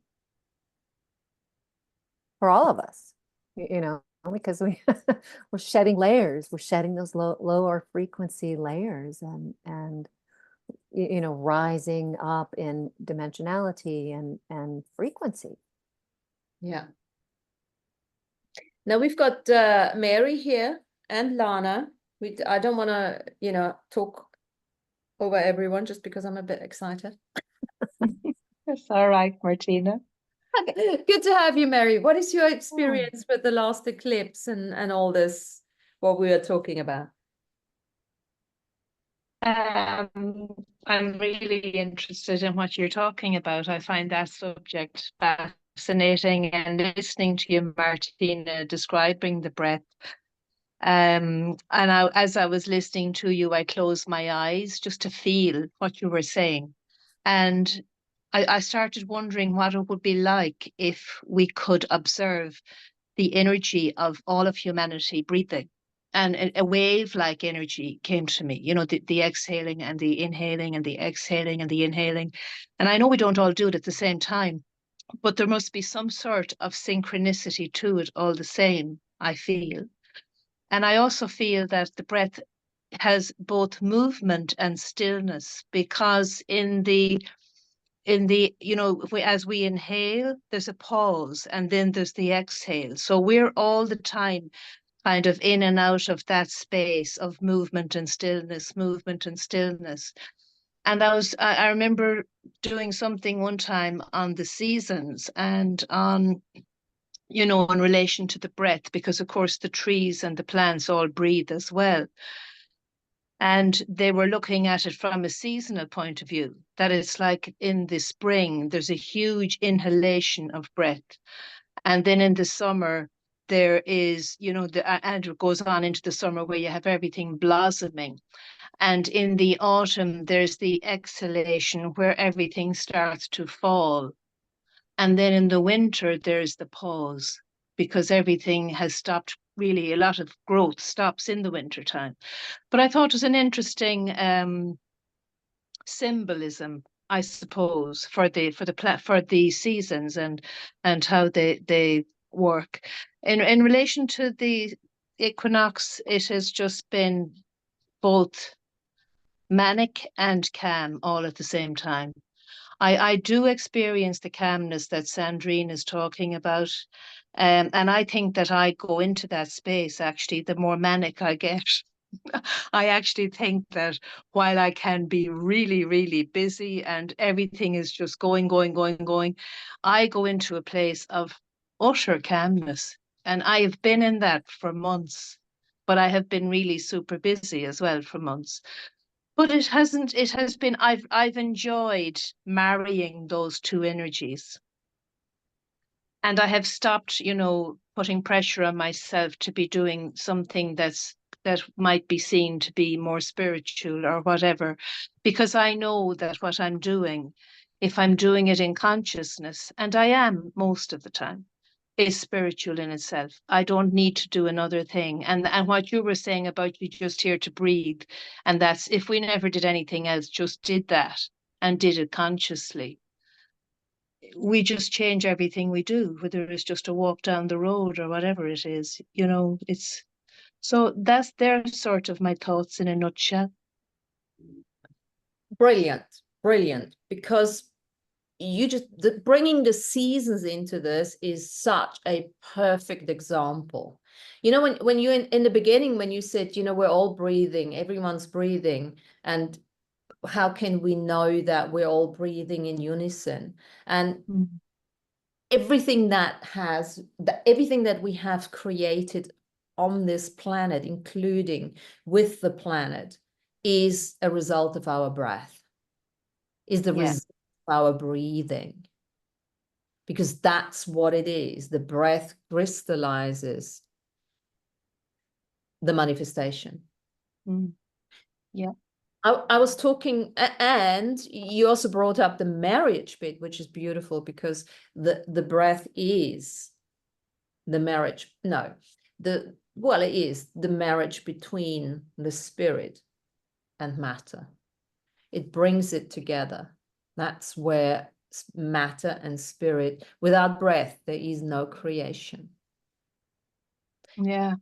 for all of us, you know, because we're shedding layers, we're shedding those lower frequency layers and you know, rising up in dimensionality and frequency. Yeah. Now we've got Mary here and Lana. I don't want to, you know, talk over everyone just because I'm a bit excited. That's all right, Martina. Good to have you, Mary. What is your experience with the last eclipse and all this, what we were talking about? I'm really interested in what you're talking about. I find that subject fascinating, and listening to you, Martina, describing the breath. And as I was listening to you, I closed my eyes just to feel what you were saying. And I started wondering what it would be like if we could observe the energy of all of humanity breathing. And a wave-like energy came to me, you know, the exhaling and the inhaling and the exhaling and the inhaling. And I know we don't all do it at the same time, but there must be some sort of synchronicity to it all the same, I feel. And I also feel that the breath has both movement and stillness, because in the you know, as we inhale, there's a pause, and then there's the exhale. So we're all the time kind of in and out of that space of movement and stillness, movement and stillness. And I remember doing something one time on the seasons and on, you know, in relation to the breath, because of course the trees and the plants all breathe as well. And they were looking at it from a seasonal point of view, that it's like in the spring, there's a huge inhalation of breath. And then in the summer, there is, you know, and it goes on into the summer where you have everything blossoming. And in the autumn, there's the exhalation where everything starts to fall. And then in the winter, there's the pause, because everything has stopped. Really, a lot of growth stops in the winter time. But I thought it was an interesting symbolism, I suppose, for the seasons and how they work. In relation to the equinox, it has just been both manic and calm all at the same time. I do experience the calmness that Sandrine is talking about. And I think that I go into that space, actually, the more manic I get. I actually think that while I can be really, really busy and everything is just going, I go into a place of utter calmness. And I have been in that for months, but I have been really super busy as well for months. But it hasn't, it has been, I've enjoyed marrying those two energies. And I have stopped, you know, putting pressure on myself to be doing something that might be seen to be more spiritual or whatever, because I know that what I'm doing, if I'm doing it in consciousness, and I am most of the time, is spiritual in itself. I don't need to do another thing. And what you were saying about you just here to breathe, and that's if we never did anything else, just did that and did it consciously, we just change everything we do, whether it's just a walk down the road or whatever it is, you know, it's so that's their sort of my thoughts in a nutshell. Brilliant, brilliant, because you just bringing the seasons into this is such a perfect example. You know, when you in the beginning, when you said, you know, we're all breathing, everyone's breathing, and how can we know that we're all breathing in unison? And everything everything that we have created on this planet, including with the planet, is a result of our breath, is the result of our breathing, because that's what it is. The breath crystallizes the manifestation. Yeah. I was talking, and you also brought up the marriage bit, which is beautiful, because the breath is the marriage. No, well, it is the marriage between the spirit and matter. It brings it together. That's where matter and spirit, without breath, there is no creation. Yeah.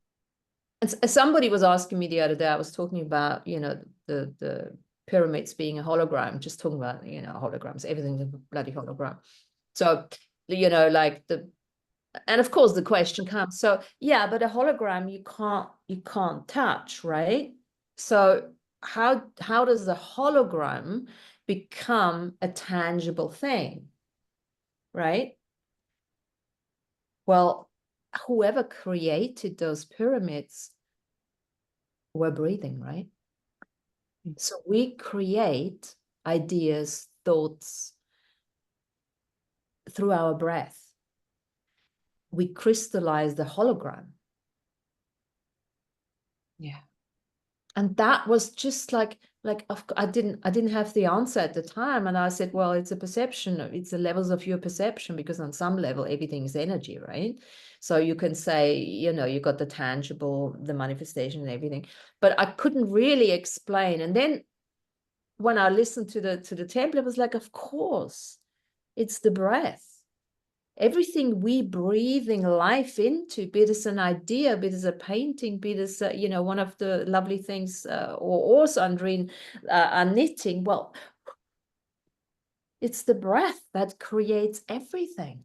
And somebody was asking me the other day, I was talking about, you know, the pyramids being a hologram, just talking about, you know, holograms, everything's a bloody hologram. So, you know, like and of course the question comes, so yeah, but a hologram you can't touch, right? So how does the hologram become a tangible thing, right? Well, whoever created those pyramids were breathing, right? So we create ideas, thoughts through our breath. We crystallize the hologram. Yeah. And that was just like I didn't have the answer at the time. And I said, well, it's a perception. It's the levels of your perception, because on some level, everything is energy, right? So you can say, you know, you got the tangible, the manifestation and everything, but I couldn't really explain. And then when I listened to the temple, it was like, of course, it's the breath. Everything we breathing life into, be this an idea, be this a painting, be this, you know, one of the lovely things, or Sandrine are knitting. Well, it's the breath that creates everything.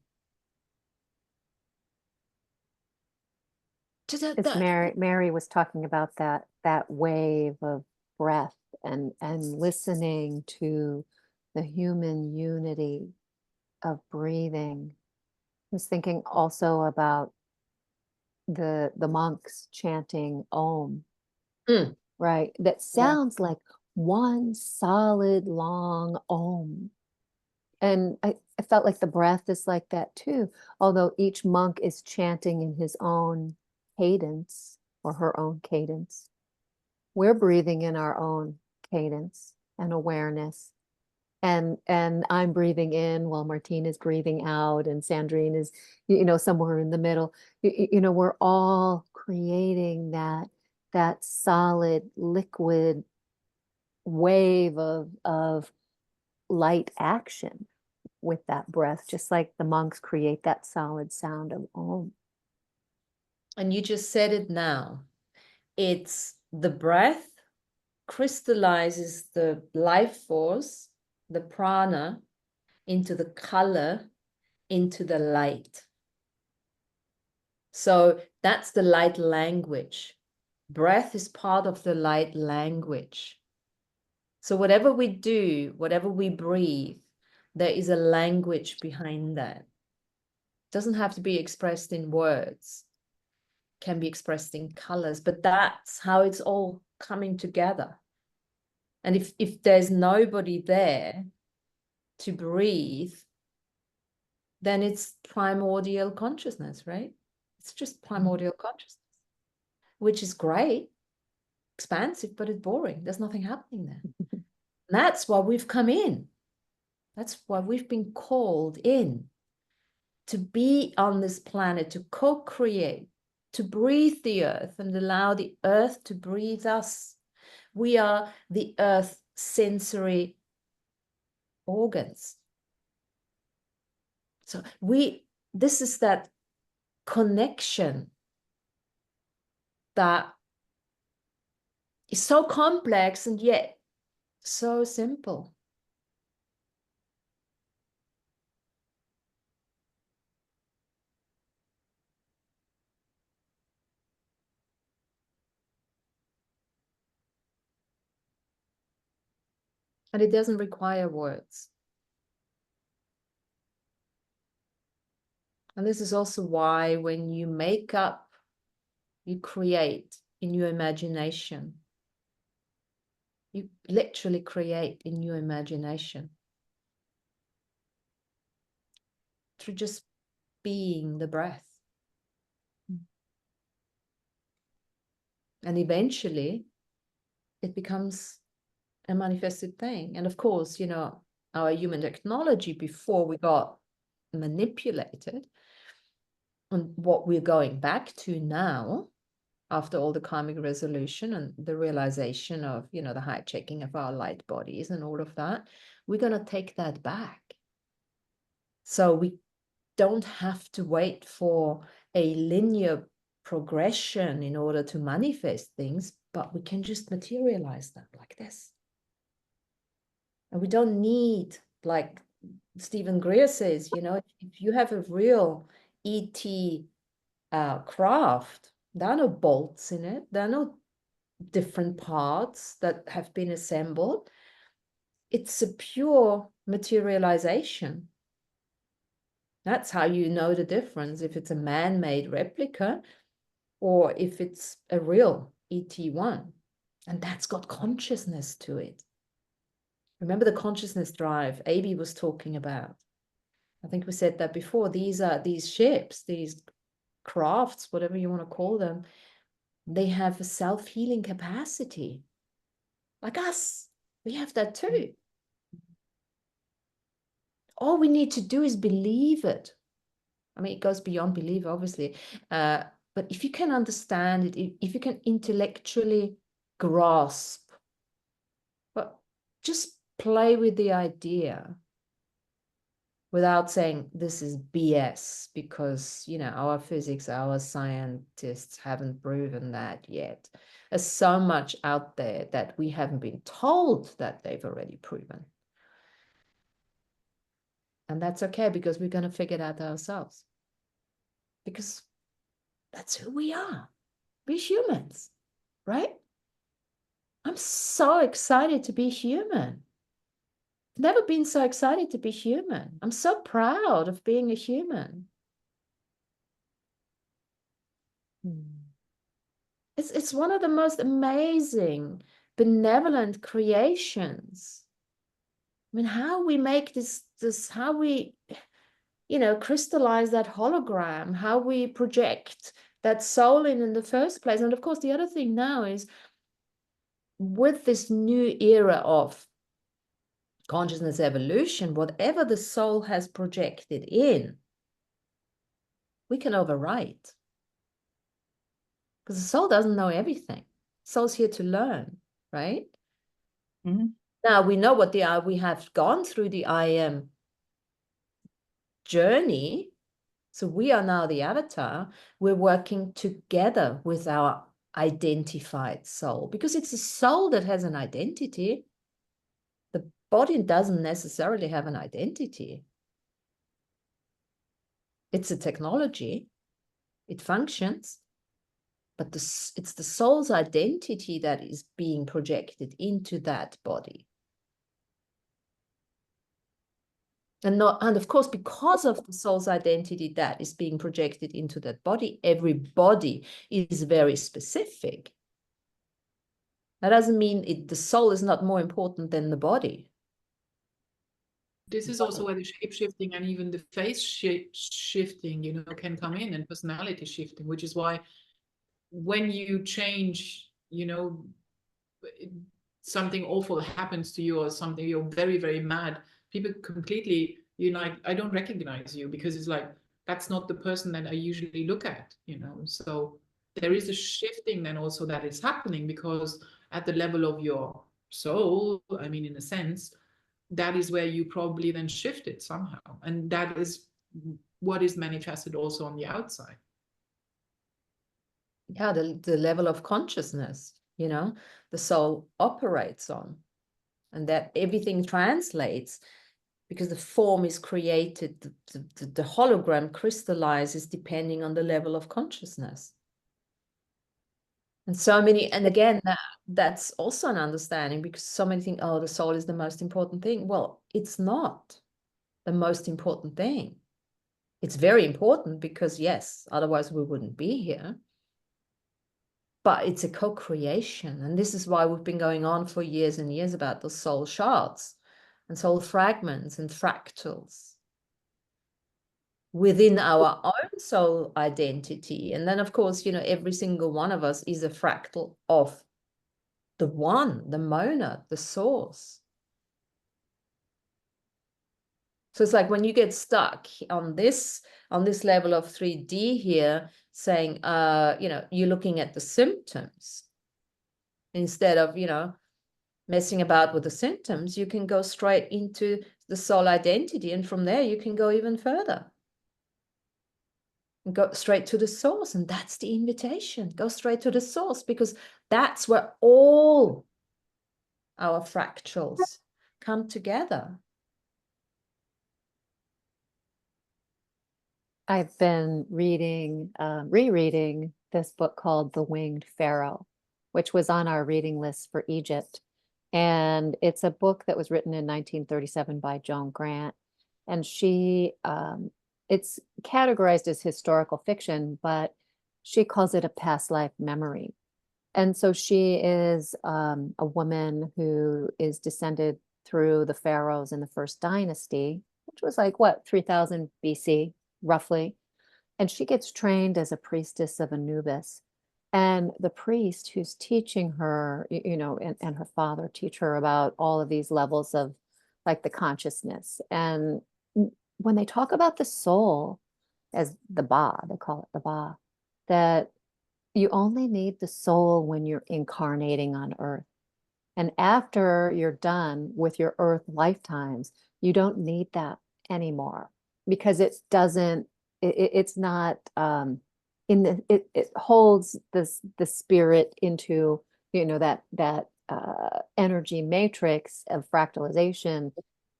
It's Mary was talking about that wave of breath and listening to the human unity of breathing. I was thinking also about the monks chanting Om, right? That sounds like one solid long Om. And I felt like the breath is like that too, although each monk is chanting in his own cadence or her own cadence. We're breathing in our own cadence and awareness. And I'm breathing in while Martina's breathing out, and Sandrine is, you know, somewhere in the middle. You know, we're all creating that solid liquid wave of light action with that breath, just like the monks create that solid sound of Om. And you just said it now. It's the breath crystallizes the life force, the prana, into the color, into the light. So that's the light language. Breath is part of the light language. So whatever we do, whatever we breathe, there is a language behind that. It doesn't have to be expressed in words. It can be expressed in colors, but that's how it's all coming together. And if there's nobody there to breathe, then it's primordial consciousness, right? It's just primordial consciousness, which is great, expansive, but it's boring. There's nothing happening there. That's why we've come in. That's why we've been called in to be on this planet, to co-create, to breathe the earth and allow the earth to breathe us. We are the earth's sensory organs. So this is that connection that is so complex and yet so simple. And it doesn't require words. And this is also why when you make up, you create in your imagination. You literally create in your imagination through just being the breath. And eventually it becomes a manifested thing. And of course, you know, our human technology before we got manipulated, and what we're going back to now, after all the karmic resolution and the realization of, you know, the hijacking of our light bodies and all of that, we're going to take that back. So we don't have to wait for a linear progression in order to manifest things, but we can just materialize them like this. And we don't need, like Stephen Greer says, you know, if you have a real ET craft, there are no bolts in it. There are no different parts that have been assembled. It's a pure materialization. That's how you know the difference, if it's a man-made replica or if it's a real ET1. And that's got consciousness to it. Remember the consciousness drive Aby was talking about. I think we said that before. These are these ships, these crafts, whatever you want to call them, they have a self-healing capacity. Like us, we have that too. All we need to do is believe it. I mean, it goes beyond belief, obviously. But if you can understand it, if you can intellectually grasp, but just play with the idea without saying this is BS, because, you know, our physics, our scientists haven't proven that yet. There's so much out there that we haven't been told that they've already proven. And that's okay, because we're going to figure it out ourselves. Because that's who we are. We're humans, right? I'm so excited to be human. Never been so excited to be human. I'm so proud of being a human. It's one of the most amazing, benevolent creations. I mean, how we make this how we, you know, crystallize that hologram, how we project that soul in the first place. And of course, the other thing now is with this new era of consciousness evolution, whatever the soul has projected in, we can overwrite. Because the soul doesn't know everything. Soul's here to learn, right? Mm-hmm. Now we know what we have gone through the I am journey. So we are now the avatar. We're working together with our identified soul, because it's the soul that has an identity. The body doesn't necessarily have an identity. It's a technology. It functions. But it's the soul's identity that is being projected into that body. And of course, because of the soul's identity that is being projected into that body, every body is very specific. That doesn't mean the soul is not more important than the body. This is also where the shape shifting and even the face shifting, you know, can come in, and personality shifting, which is why when you change, you know, something awful happens to you or something, you're very, very mad, people completely, you know, I don't recognize you, because it's like, that's not the person that I usually look at, you know. So there is a shifting then also that is happening, because at the level of your soul, I mean, in a sense, that is where you probably then shifted somehow. And that is what is manifested also on the outside. Yeah, the level of consciousness, you know, the soul operates on, and that everything translates, because the form is created, the hologram crystallizes depending on the level of consciousness. And so many, and again, that's also an understanding, because so many think, oh, the soul is the most important thing. Well, it's not the most important thing. It's very important, because yes, otherwise we wouldn't be here. But it's a co-creation. And this is why we've been going on for years and years about the soul shards and soul fragments and fractals within our own soul identity. And then, of course, you know, every single one of us is a fractal of the one, the monad, the source. So it's like when you get stuck on this level of 3D here, saying, you know, you're looking at the symptoms instead of, you know, messing about with the symptoms, you can go straight into the soul identity. And from there, you can go even further. And go straight to the source. And that's the invitation. Go straight to the source, because that's where all our fractals come together. I've been reading, rereading this book called The Winged Pharaoh, which was on our reading list for Egypt. And it's a book that was written in 1937 by Joan Grant. And she, it's categorized as historical fiction, but she calls it a past life memory. And so she is a woman who is descended through the pharaohs in the first dynasty, which was like, what, 3000 BC, roughly. And she gets trained as a priestess of Anubis. And the priest who's teaching her, you know, and her father teach her about all of these levels of like the consciousness. And when they talk about the soul as the Ba, they call it the Ba, that you only need the soul when you're incarnating on earth. And after you're done with your earth lifetimes, you don't need that anymore, because it doesn't, it's not, it holds the spirit into, you know, that energy matrix of fractalization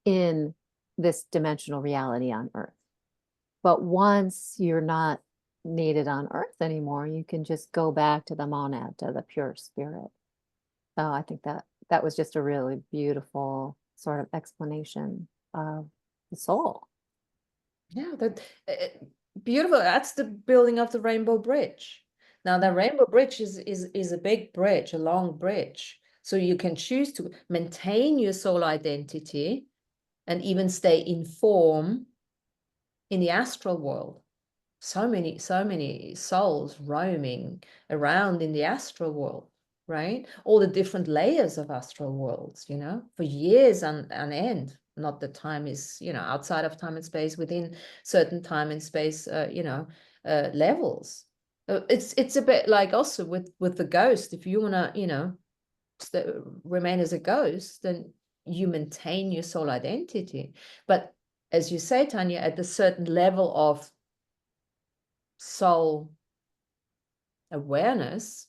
in this dimensional reality on earth. But once you're not needed on earth anymore, you can just go back to the monad, to the pure spirit. So I think that was just a really beautiful sort of explanation of the soul. Yeah, that beautiful. That's the building of the Rainbow Bridge. Now, the Rainbow Bridge is a big bridge, a long bridge. So you can choose to maintain your soul identity and even stay in form in the astral world. So many souls roaming around in the astral world, right? All the different layers of astral worlds, you know, for years on end. Not that time is, you know, outside of time and space, within certain time and space, you know, levels. It's a bit like also with the ghost. If you want to, you know, remain as a ghost, then you maintain your soul identity. But as you say, Tanya, at a certain level of soul awareness,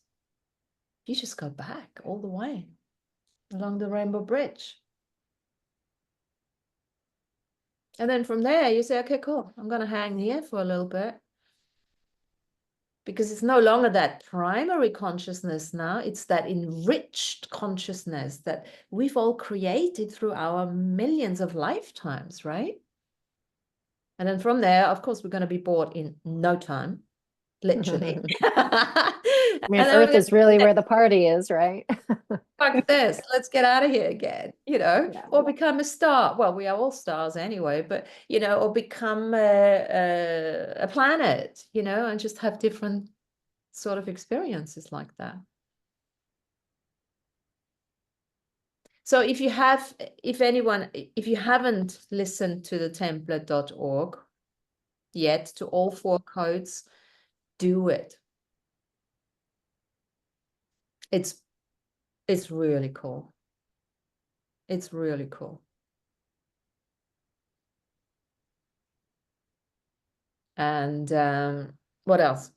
you just go back all the way along the Rainbow Bridge. And then from there, you say, okay, cool, I'm going to hang here for a little bit. Because it's no longer that primary consciousness now, it's that enriched consciousness that we've all created through our millions of lifetimes, right? And then from there, of course, we're going to be bored in no time, literally. I mean, And then we're Earth is really where the party is, right? fuck this, let's get out of here again, Yeah. or become a star. Well, we are all stars anyway, but or become a planet, and just have different sort of experiences like that. So if you haven't listened to the template.org yet, to all 4 codes, do it. It's really cool. It's really cool. And what else?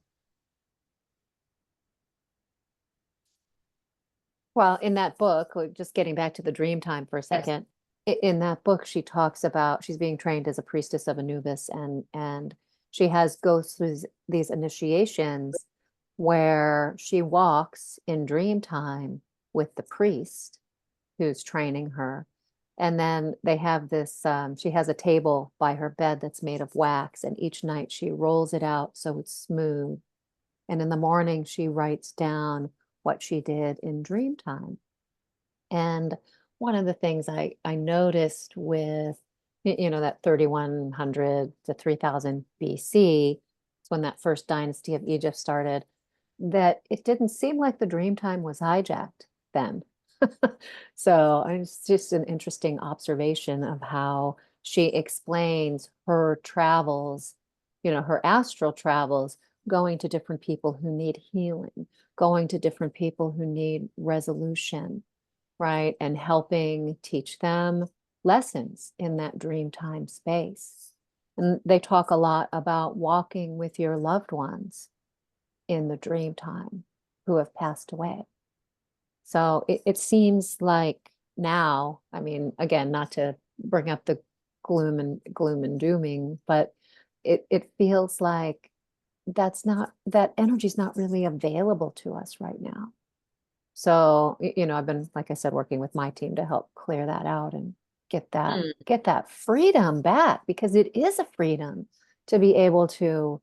Well, in that book, just getting back to the dream time for a second, in that book, she talks about she's being trained as a priestess of Anubis, and she goes through these initiations where she walks in dream time with the priest who's training her. And then they have this, she has a table by her bed that's made of wax, and each night she rolls it out so it's smooth. And in the morning, she writes down what she did in dream time. And one of the things I noticed with, that 3100 to 3000 BC, it's when that first dynasty of Egypt started, that it didn't seem like the dream time was hijacked then. So it's just an interesting observation of how she explains her travels, her astral travels, going to different people who need healing, going to different people who need resolution, right? And helping teach them lessons in that dream time space. And they talk a lot about walking with your loved ones in the dream time who have passed away. So it seems like now, I mean, again, not to bring up the gloom and dooming, but it feels like that energy is not really available to us right now. So, I've been, like I said, working with my team to help clear that out and get that freedom back, because it is a freedom to be able to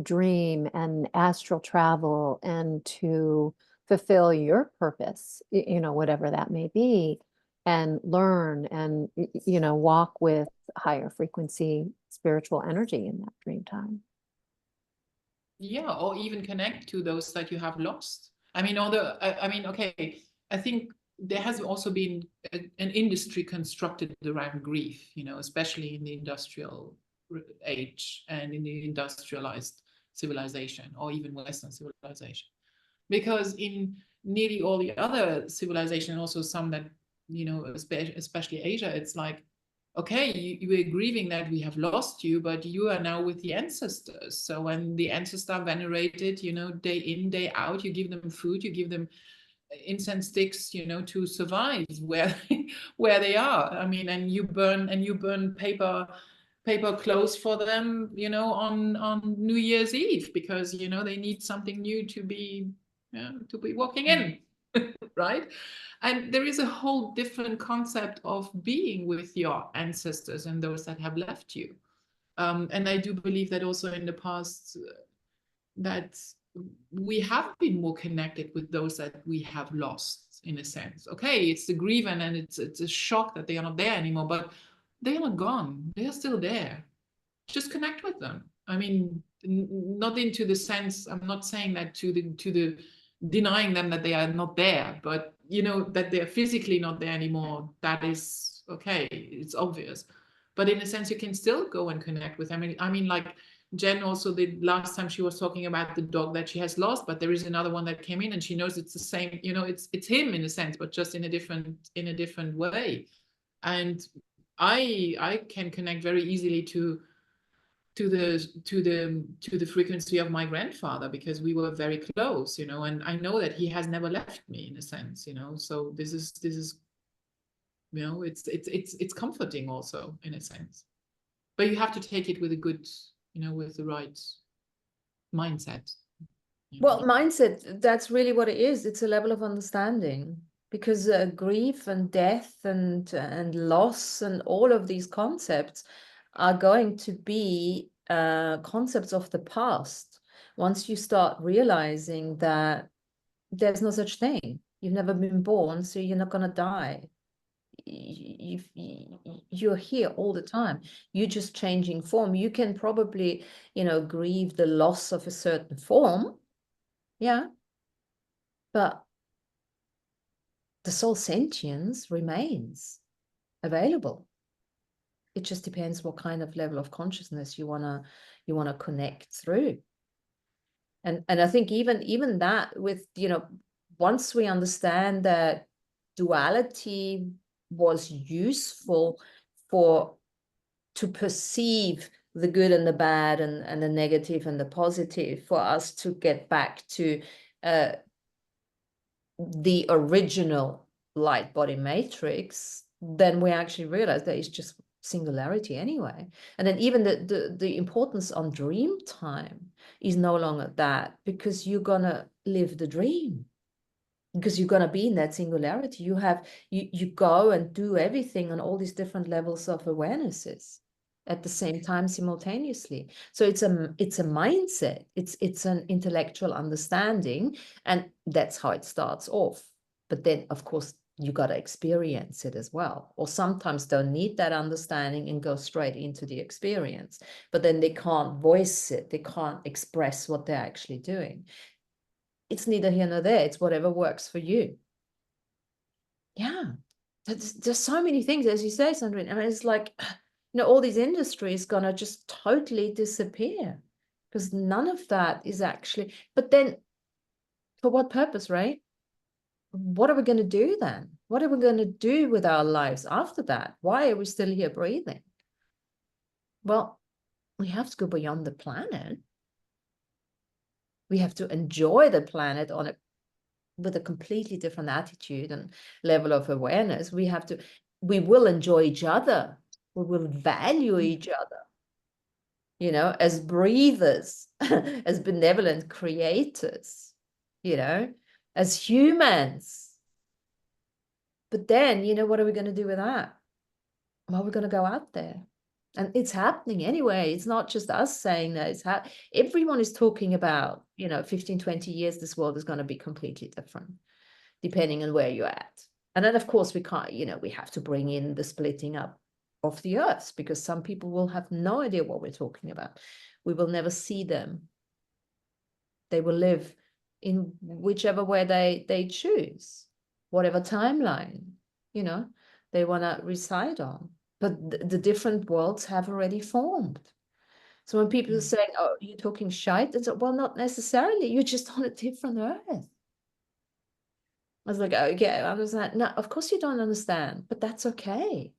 dream and astral travel and to fulfill your purpose, whatever that may be, and learn and, walk with higher frequency spiritual energy in that dream time. Yeah, or even connect to those that you have lost. I mean, okay, I think there has also been an industry constructed around grief, especially in the industrial age and in the industrialized civilization, or even Western civilization. Because in nearly all the other civilization, also some that, especially Asia, it's like, okay, you are grieving that we have lost you, but you are now with the ancestors. So when the ancestors are venerated, day in, day out, you give them food, you give them incense sticks, to survive where they are. I mean, and you burn paper clothes for them, on New Year's Eve, because they need something new to be walking in. Right? And there is a whole different concept of being with your ancestors and those that have left you. And I do believe that also in the past, that we have been more connected with those that we have lost, in a sense. Okay, it's the grief and it's a shock that they are not there anymore, but they are not gone. They are still there. Just connect with them. I mean, not into the sense, I'm not saying that to the denying them that they are not there, but that they're physically not there anymore. That is okay, it's obvious. But in a sense, you can still go and connect with them. I mean, like Jen also, the last time she was talking about the dog that she has lost, but there is another one that came in and she knows it's the same, it's him in a sense, but just in a different way. And I can connect very easily to the frequency of my grandfather, because we were very close, and I know that he has never left me, in a sense, so this is it's comforting also, in a sense, but you have to take it with a good, with the right mindset. Well, mindset, that's really what it is. It's a level of understanding, because grief and death and loss and all of these concepts are going to be concepts of the past. once you start realizing that there's no such thing, you've never been born, so you're not going to die. You're here all the time. You're just changing form. You can probably, grieve the loss of a certain form. Yeah. But the soul sentience remains available. It just depends what kind of level of consciousness you wanna connect through. And I think even that with, once we understand that duality was useful to perceive the good and the bad and the negative and the positive, for us to get back to the original light body matrix, then we actually realize that it's just singularity anyway. And then even the importance on dream time is no longer that, because you're gonna live the dream, because you're gonna be in that singularity. You go and do everything on all these different levels of awarenesses at the same time, simultaneously. So it's a mindset, it's an intellectual understanding, and that's how it starts off. But then of course you got to experience it as well, or sometimes don't need that understanding and go straight into the experience, but then they can't voice it, they can't express what they're actually doing. It's neither here nor there, it's whatever works for you. Yeah, there's so many things, as you say, Sandrine. I mean, it's like, all these industries gonna just totally disappear, because none of that is actually, but then for what purpose, right? What are we going to do then? What are we going to do with our lives after that? Why are we still here breathing? Well, we have to go beyond the planet. We have to enjoy the planet with a completely different attitude and level of awareness. We will enjoy each other. We will value each other, as breathers, as benevolent creators, as humans. But then, what are we going to do with that? Well, we're going to go out there. And it's happening anyway. It's not just us saying that. Everyone is talking about, 15, 20 years, this world is going to be completely different, depending on where you're at. And then, of course, we can't, we have to bring in the splitting up of the earth, because some people will have no idea what we're talking about. We will never see them. They will live in whichever way they choose, whatever timeline, they want to reside on. But the different worlds have already formed. So when people are saying, oh, you're talking shite, it's like, well, not necessarily. You're just on a different earth. I was like, okay, I understand. No, of course you don't understand, but that's okay.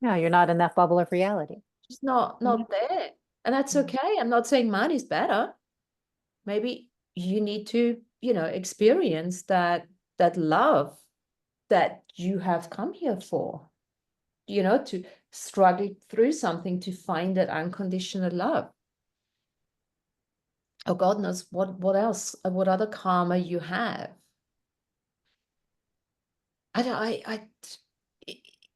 No, you're not in that bubble of reality. Just not there. And that's okay. I'm not saying mine is better. Maybe you need to, experience that love that you have come here for, to struggle through something to find that unconditional love. Oh, God knows what else, what other karma you have.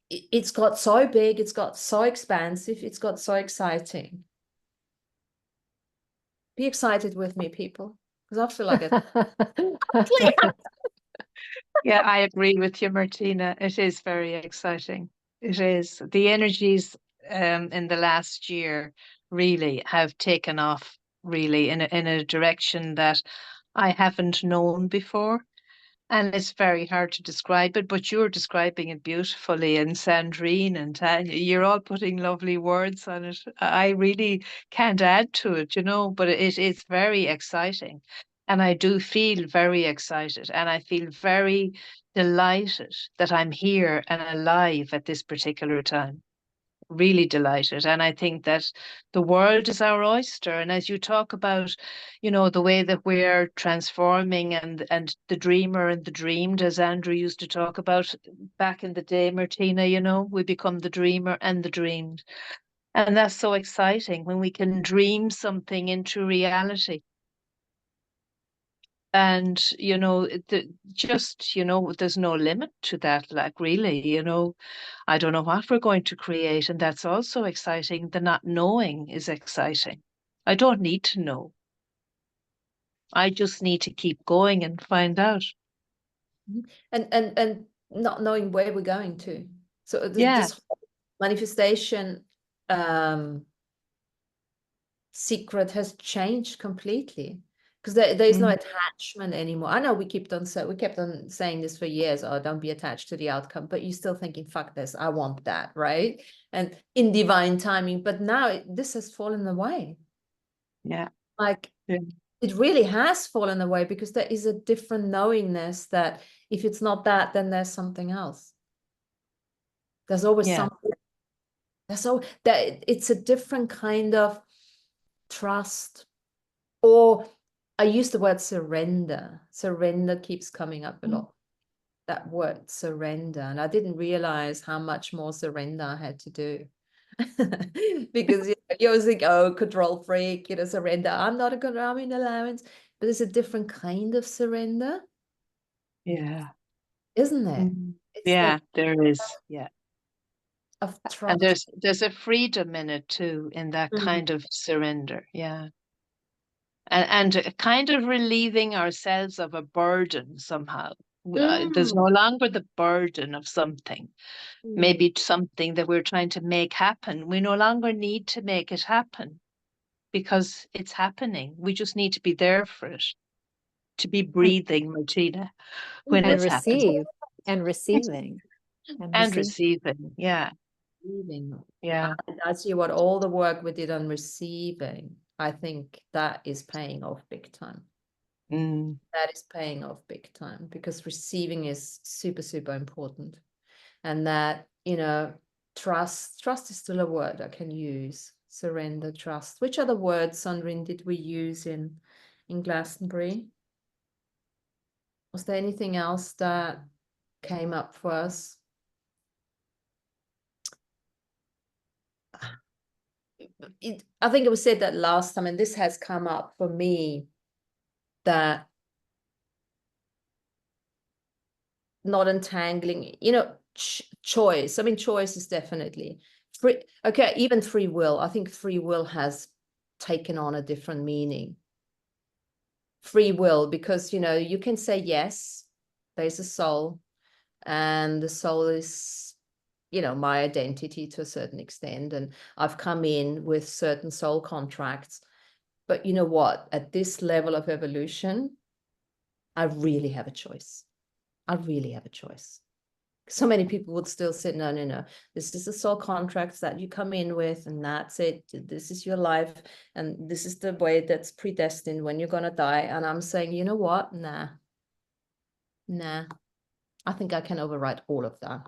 It's got so big, it's got so expansive, it's got so exciting. Be excited with me, people, because I feel like it. Yeah, I agree with you, Martina. It is very exciting. It is. The energies in the last year really have taken off, really in a direction that I haven't known before. And it's very hard to describe it, but you're describing it beautifully. And Sandrine and Tanya, you're all putting lovely words on it. I really can't add to it, but it is very exciting. And I do feel very excited. And I feel very delighted that I'm here and alive at this particular time. Really delighted. And I think that the world is our oyster. And as you talk about, the way that we're transforming and the dreamer and the dreamed, as Andrew used to talk about back in the day, Martina, we become the dreamer and the dreamed. And that's so exciting when we can dream something into reality. And, there's no limit to that, like really, I don't know what we're going to create. And that's also exciting. The not knowing is exciting. I don't need to know. I just need to keep going and find out. And not knowing where we're going to. So Yeah. this manifestation secret has changed completely, because there is no attachment anymore. I know we kept on saying this for years, oh, don't be attached to the outcome, but you're still thinking, fuck this, I want that, right? And in divine timing, but now this has fallen away. Yeah. Like, Yeah. it really has fallen away, because there is a different knowingness that if it's not that, then there's something else. There's always Yeah. something. That it's a different kind of trust, or I use the word surrender. Surrender keeps coming up a lot. That word surrender, and I didn't realize how much more surrender I had to do. Because you always think, oh, control freak, surrender. I'm not a good, I'm in allowance, but it's a different kind of surrender, Yeah. isn't it? It's Yeah, like there is. Yeah. of And trust. there's a freedom in it too, in that kind of surrender. Yeah. And a kind of relieving ourselves of a burden somehow. There's no longer the burden of something, maybe something that we're trying to make happen. We no longer need to make it happen, because it's happening. We just need to be there for it, to be breathing, Martina, when And it's happening. receive and receiving and And receive. receiving. Yeah. Receiving. Yeah. And I see what all the work we did on receiving, I think that is paying off big time. That is paying off big time, because receiving is super, super important. And that, trust is still a word I can use. Surrender, trust. Which other words, Sandrine, did we use in Glastonbury? Was there anything else that came up for us? I think it was said that last time, and this has come up for me, that not entangling, choice. I mean, choice is definitely free. Okay, even free will. I think free will has taken on a different meaning. Free will, because, you can say yes, there's a soul, and the soul is, my identity to a certain extent. And I've come in with certain soul contracts. But you know what? At this level of evolution, I really have a choice. I really have a choice. So many people would still say, no, this is the soul contracts that you come in with, and that's it. This is your life, and this is the way that's predestined when you're going to die. And I'm saying, you know what? Nah. I think I can override all of that.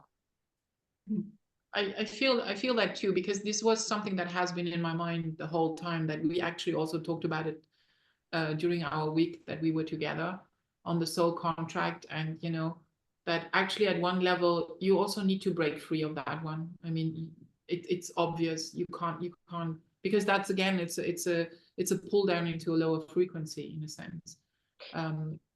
I feel that too, because this was something that has been in my mind the whole time, that we actually also talked about it during our week that we were together on the soul contract. And that actually at one level you also need to break free of that one. I mean, it's obvious you can't, because that's, again, it's a pull down into a lower frequency in a sense.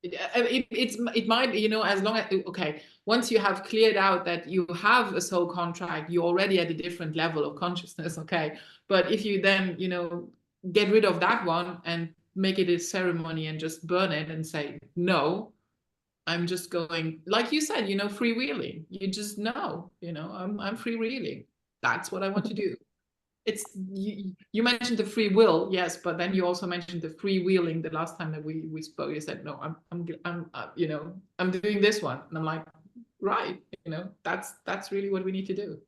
It might be, as long as, okay, once you have cleared out that you have a soul contract, you're already at a different level of consciousness. Okay, but if you then get rid of that one and make it a ceremony and just burn it and say, no, I'm just going, like you said, freewheeling. You just know, I'm freewheeling. That's what I want to do. It's you mentioned the free will, yes, but then you also mentioned the freewheeling the last time that we spoke. You said, no, I'm doing this one, and I'm like, right, that's really what we need to do,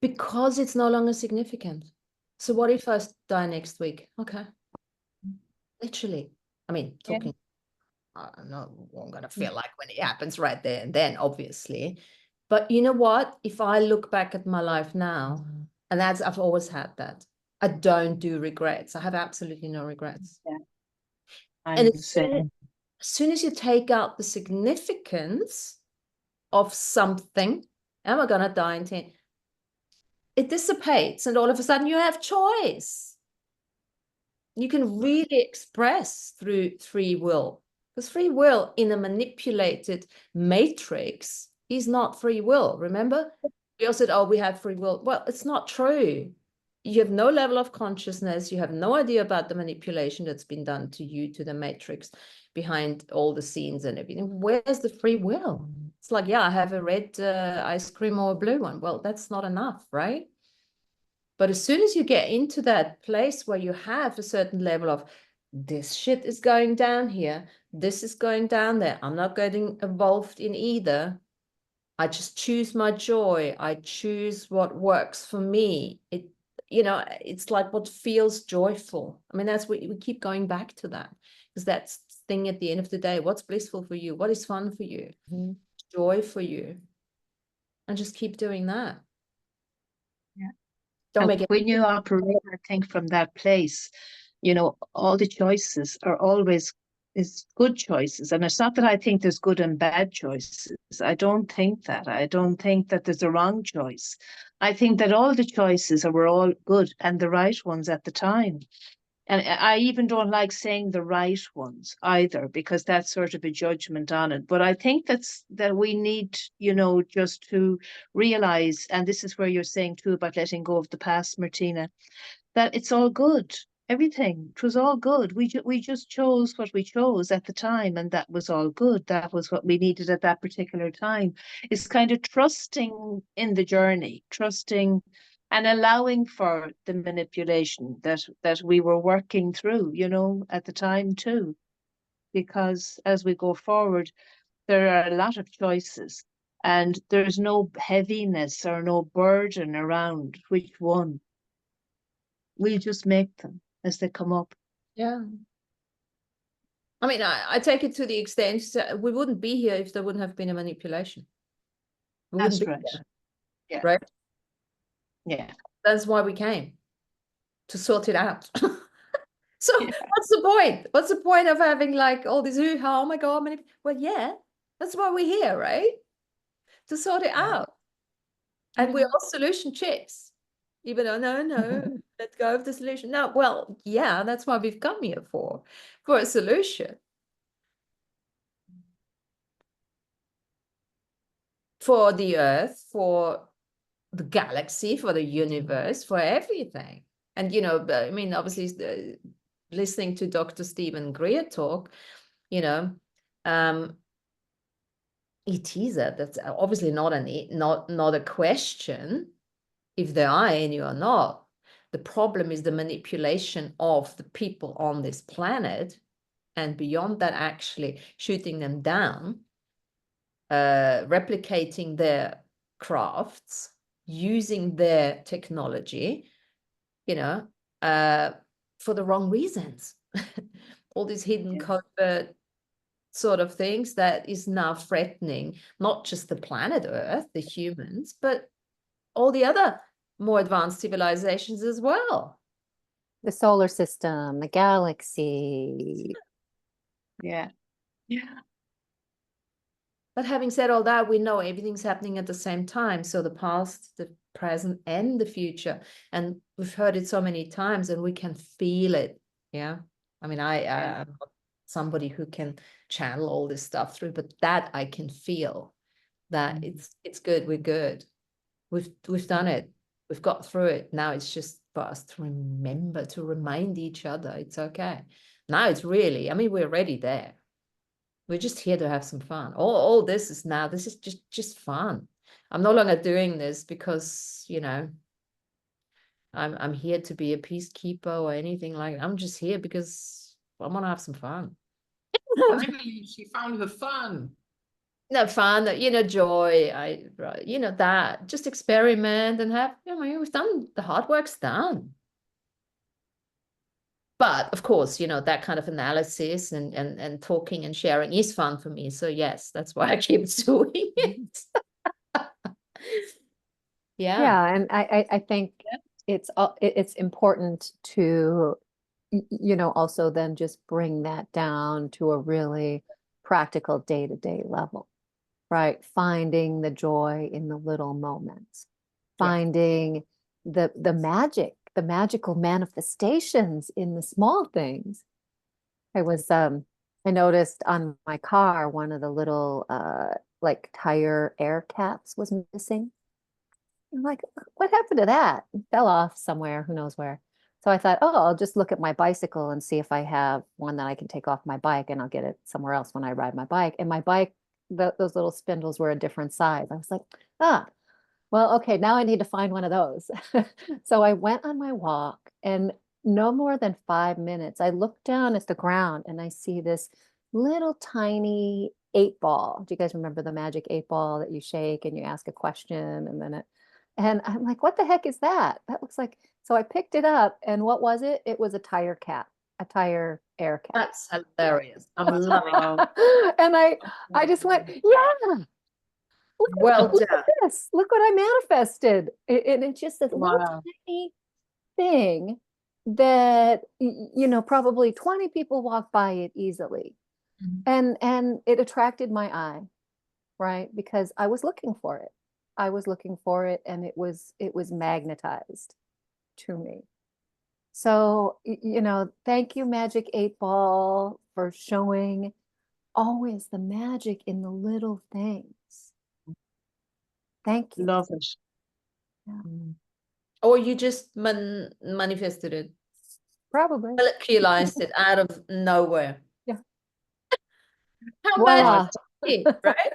because it's no longer significant. So what if I die next week? Okay, literally. I mean, talking. I'm not going to feel like when it happens right there and then, obviously. But you know what? If I look back at my life now, and I've always had that, I don't do regrets. I have absolutely no regrets. Yeah. And as soon as you take out the significance of something, am I going to die in 10? It dissipates, and all of a sudden you have choice. You can really express through free will. Because free will in a manipulated matrix is not free will. Remember? We all said, oh, we have free will. Well, it's not true. you have no level of consciousness. You have no idea about the manipulation that's been done to you, to the matrix behind all the scenes and everything. Where's the free will? It's like, yeah, I have a red ice cream or a blue one. Well, that's not enough, right? But as soon as you get into that place where you have a certain level of this shit is going down here, this is going down there, I'm not getting involved in either. I just choose my joy. I choose what works for me. It's like what feels joyful. I mean, that's what we keep going back to that, because that's the thing at the end of the day. What's blissful for you? What is fun for you? Mm-hmm. Joy for you. And just keep doing that. Yeah. Don't And make it. when you operate, I think, from that place, all the choices are always is good choices. And it's not that I think there's good and bad choices. I don't think that. I don't think that there's a wrong choice. I think that all the choices were all good and the right ones at the time. And I even don't like saying the right ones either, because that's sort of a judgment on it. But I think that we need, just to realize, and this is where you're saying too about letting go of the past, Martina, that it's all good. Everything, it was all good. We just chose what we chose at the time, and that was all good. That was what we needed at that particular time. It's kind of trusting in the journey, trusting and allowing for the manipulation that we were working through, at the time too. Because as we go forward, there are a lot of choices, and there's no heaviness or no burden around which one. We just make them as they come up. Yeah. I mean, I take it to the extent that we wouldn't be here if there wouldn't have been a manipulation. We wouldn't That's be right. here, Yeah. right? Yeah. That's why we came, to sort it out. So Yeah. what's the point? What's the point of having like all this hoo-ha? Oh my God, well, yeah, that's why we're here, right? To sort it out. And we're all solution chicks. Even though, no, let go of the solution. No, well, yeah, that's why we've come here for a solution. For the earth, for the galaxy, for the universe, for everything. And, I mean, obviously, listening to Dr. Stephen Greer talk, it is that's obviously not a question if there are any or not. The problem is the manipulation of the people on this planet, and beyond that, actually shooting them down, replicating their crafts, using their technology, for the wrong reasons. All these hidden covert sort of things that is now threatening not just the planet Earth, the humans, but all the other more advanced civilizations as well. The solar system, the galaxy. Yeah. Yeah. But having said all that, we know everything's happening at the same time. So the past, the present, and the future. And we've heard it so many times, and we can feel it. Yeah. I mean, I'm not somebody who can channel all this stuff through, but that I can feel that it's good. We're good. We've done it. We've got through it. Now it's just for us to remember, to remind each other it's okay. Now it's really, I mean, we're already there. We're just here to have some fun. All this is just fun. I'm no longer doing this because, I'm here to be a peacekeeper or anything like that. I'm just here because I want to have some fun. Finally, she found her fun. No fun, joy. That just experiment and have, we've done the hard work's done. But of course, that kind of analysis and talking and sharing is fun for me. So yes, that's why I keep doing it. Yeah, and I think it's important to also then just bring that down to a really practical day-to-day level, right? Finding the joy in the little moments, finding the magic, the magical manifestations in the small things. I noticed on my car one of the little like tire air caps was missing. I'm like, what happened to that? It fell off somewhere, who knows where. So I thought, oh, I'll just look at my bicycle and see if I have one that I can take off my bike, and I'll get it somewhere else when I ride my bike. And my bike, those little spindles were a different size. I was like, ah, well, okay, now I need to find one of those. So I went on my walk, and no more than 5 minutes, I looked down at the ground and I see this little tiny 8 ball. Do you guys remember the magic 8 ball that you shake and you ask a question and then it, and I'm like, what the heck is that? That looks like, so I picked it up, and what was it? It was a tire cap, a tire air cap. That's hilarious. I'm loving it. Wow. And I just went, yeah, Well look done. at this. Look what I manifested. And it's just this little Wow. tiny thing that, you know, probably 20 people walk by it easily. And it attracted my eye, right? Because I was looking for it. I was looking for it, and it was magnetized to me. So, you know, thank you, Magic 8 Ball, for showing always the magic in the little things. Thank you. Love it. Or you just manifested it, Probably. molecularized it out of nowhere. Yeah. How Voila. magic, right?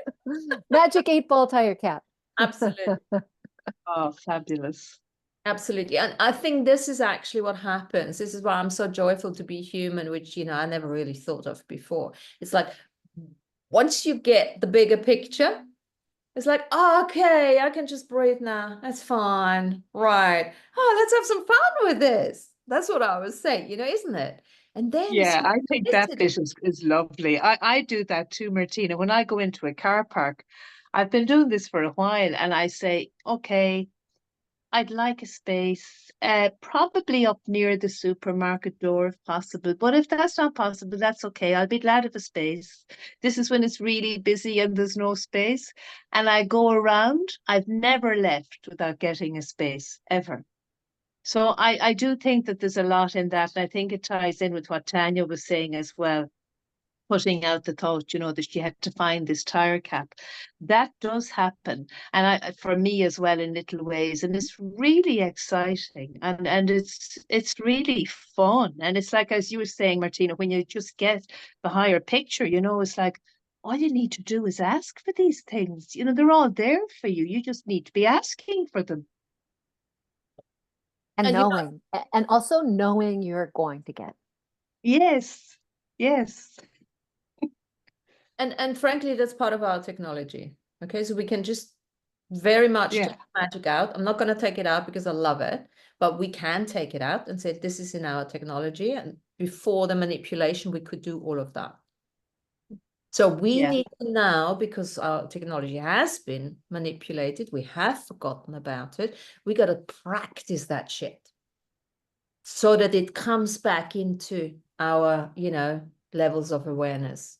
Magic 8 Ball tire cap. Absolutely. Oh, fabulous. Absolutely. And I think this is actually what happens. This is why I'm so joyful to be human, which, you know, I never really thought of before. It's like, once you get the bigger picture, it's like, oh, okay, I can just breathe now. That's fine. Right. Oh, let's have some fun with this. That's what I was saying, you know, isn't it? And then Yeah, I think that synchronicity. bit is lovely. I do that too, Martina. When I go into a car park, I've been doing this for a while, and I say, okay, I'd like a space, probably up near the supermarket door if possible. But if that's not possible, that's okay. I'll be glad of a space. This is when it's really busy and there's no space. And I go around. I've never left without getting a space, ever. So I do think that there's a lot in that. And I think it ties in with what Tanya was saying as well, putting out the thought, you know, that she had to find this tire cap. That does happen. And for me as well, in little ways. And it's really exciting. And it's really fun. And it's like, as you were saying, Martina, when you just get the higher picture, you know, it's like, all you need to do is ask for these things. You know, they're all there for you. You just need to be asking for them. And And you know, knowing, and also knowing you're going to get. Yes. Yes. and frankly, that's part of our technology. Okay, so we can just very much Yeah. take magic out. I'm not going to take it out because I love it, but we can take it out and say this is in our technology. And before the manipulation, we could do all of that. So we Yeah. need to now, because our technology has been manipulated, we have forgotten about it. We got to practice that shit so that it comes back into our, you know, levels of awareness,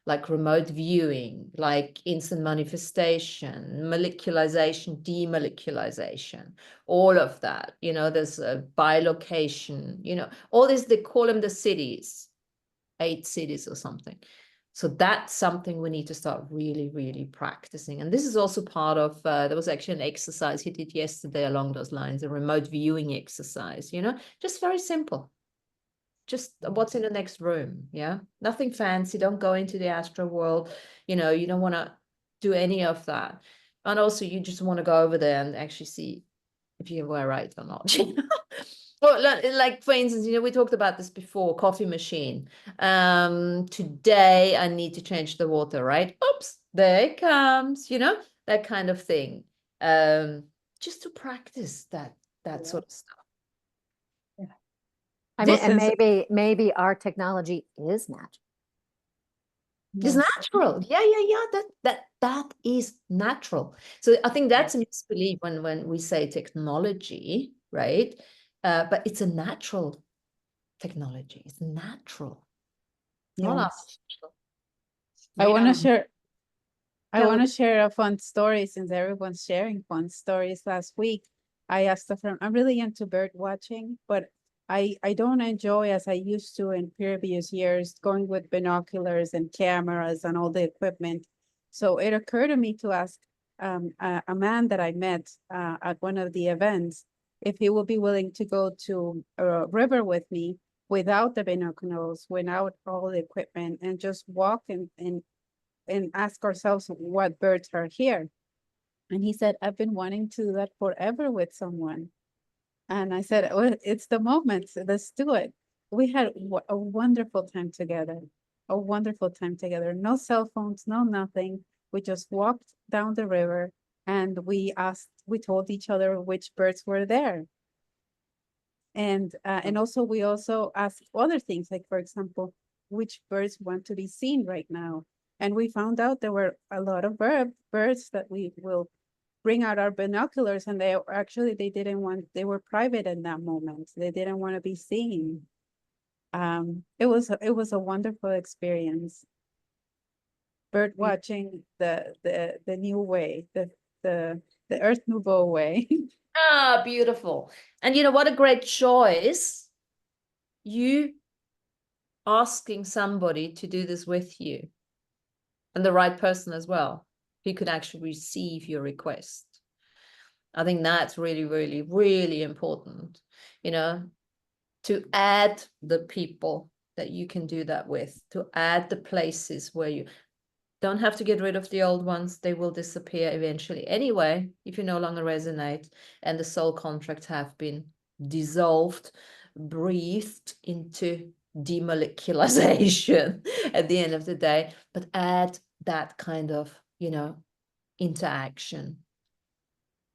like remote viewing, like instant manifestation, molecularization, demolecularization, all of that. You know, there's a bilocation, you know, all this, they call them the cities, 8 cities or something. So that's something we need to start really, really practicing. And this is also part of, there was actually an exercise he did yesterday along those lines, a remote viewing exercise, you know, just very simple. Just what's in the next room, yeah? Nothing fancy, don't go into the astral world, you know, you don't want to do any of that. And also you just want to go over there and actually see if you were right or not. Well, like for instance, you know, we talked about this before, coffee machine. Today I need to change the water, right? Oops, there it comes, you know, that kind of thing. Just to practice that sort of stuff. Yeah. I mean, This and is maybe our technology is magic. It's natural. Yeah. That is natural. So I think that's a misbelief when we say technology, right? But it's a natural technology. It's natural. It's not artificial. I Made want to out of- share. I Tell want to me. share a fun story since everyone's sharing fun stories. Last week, I asked a friend. I'm really into bird watching, but I don't enjoy as I used to in previous years going with binoculars and cameras and all the equipment. So it occurred to me to ask, a man that I met at one of the events if he will be willing to go to a river with me without the binoculars, without all the equipment, and just walk and ask ourselves what birds are here. And he said, I've been wanting to do that forever with someone. And I said, well, it's the moment, so let's do it. We had a wonderful time together, a wonderful time together. No cell phones, no nothing. We just walked down the river and we told each other which birds were there. And also we also asked other things, like, for example, which birds want to be seen right now. And we found out there were a lot of birds that we will bring out our binoculars, and they were private in that moment. They didn't want to be seen. It was a wonderful experience. Bird watching the new way, the Earth Nouveau way. Ah, beautiful. And you know what a great choice. You asking somebody to do this with you, and the right person as well, who could actually receive your request. I think that's really, really, really important, you know, to add the people that you can do that with, to add the places where you don't have to get rid of the old ones. They will disappear eventually anyway, if you no longer resonate and the soul contracts have been dissolved, breathed into demolecularization at the end of the day, but add that kind of, you know, interaction.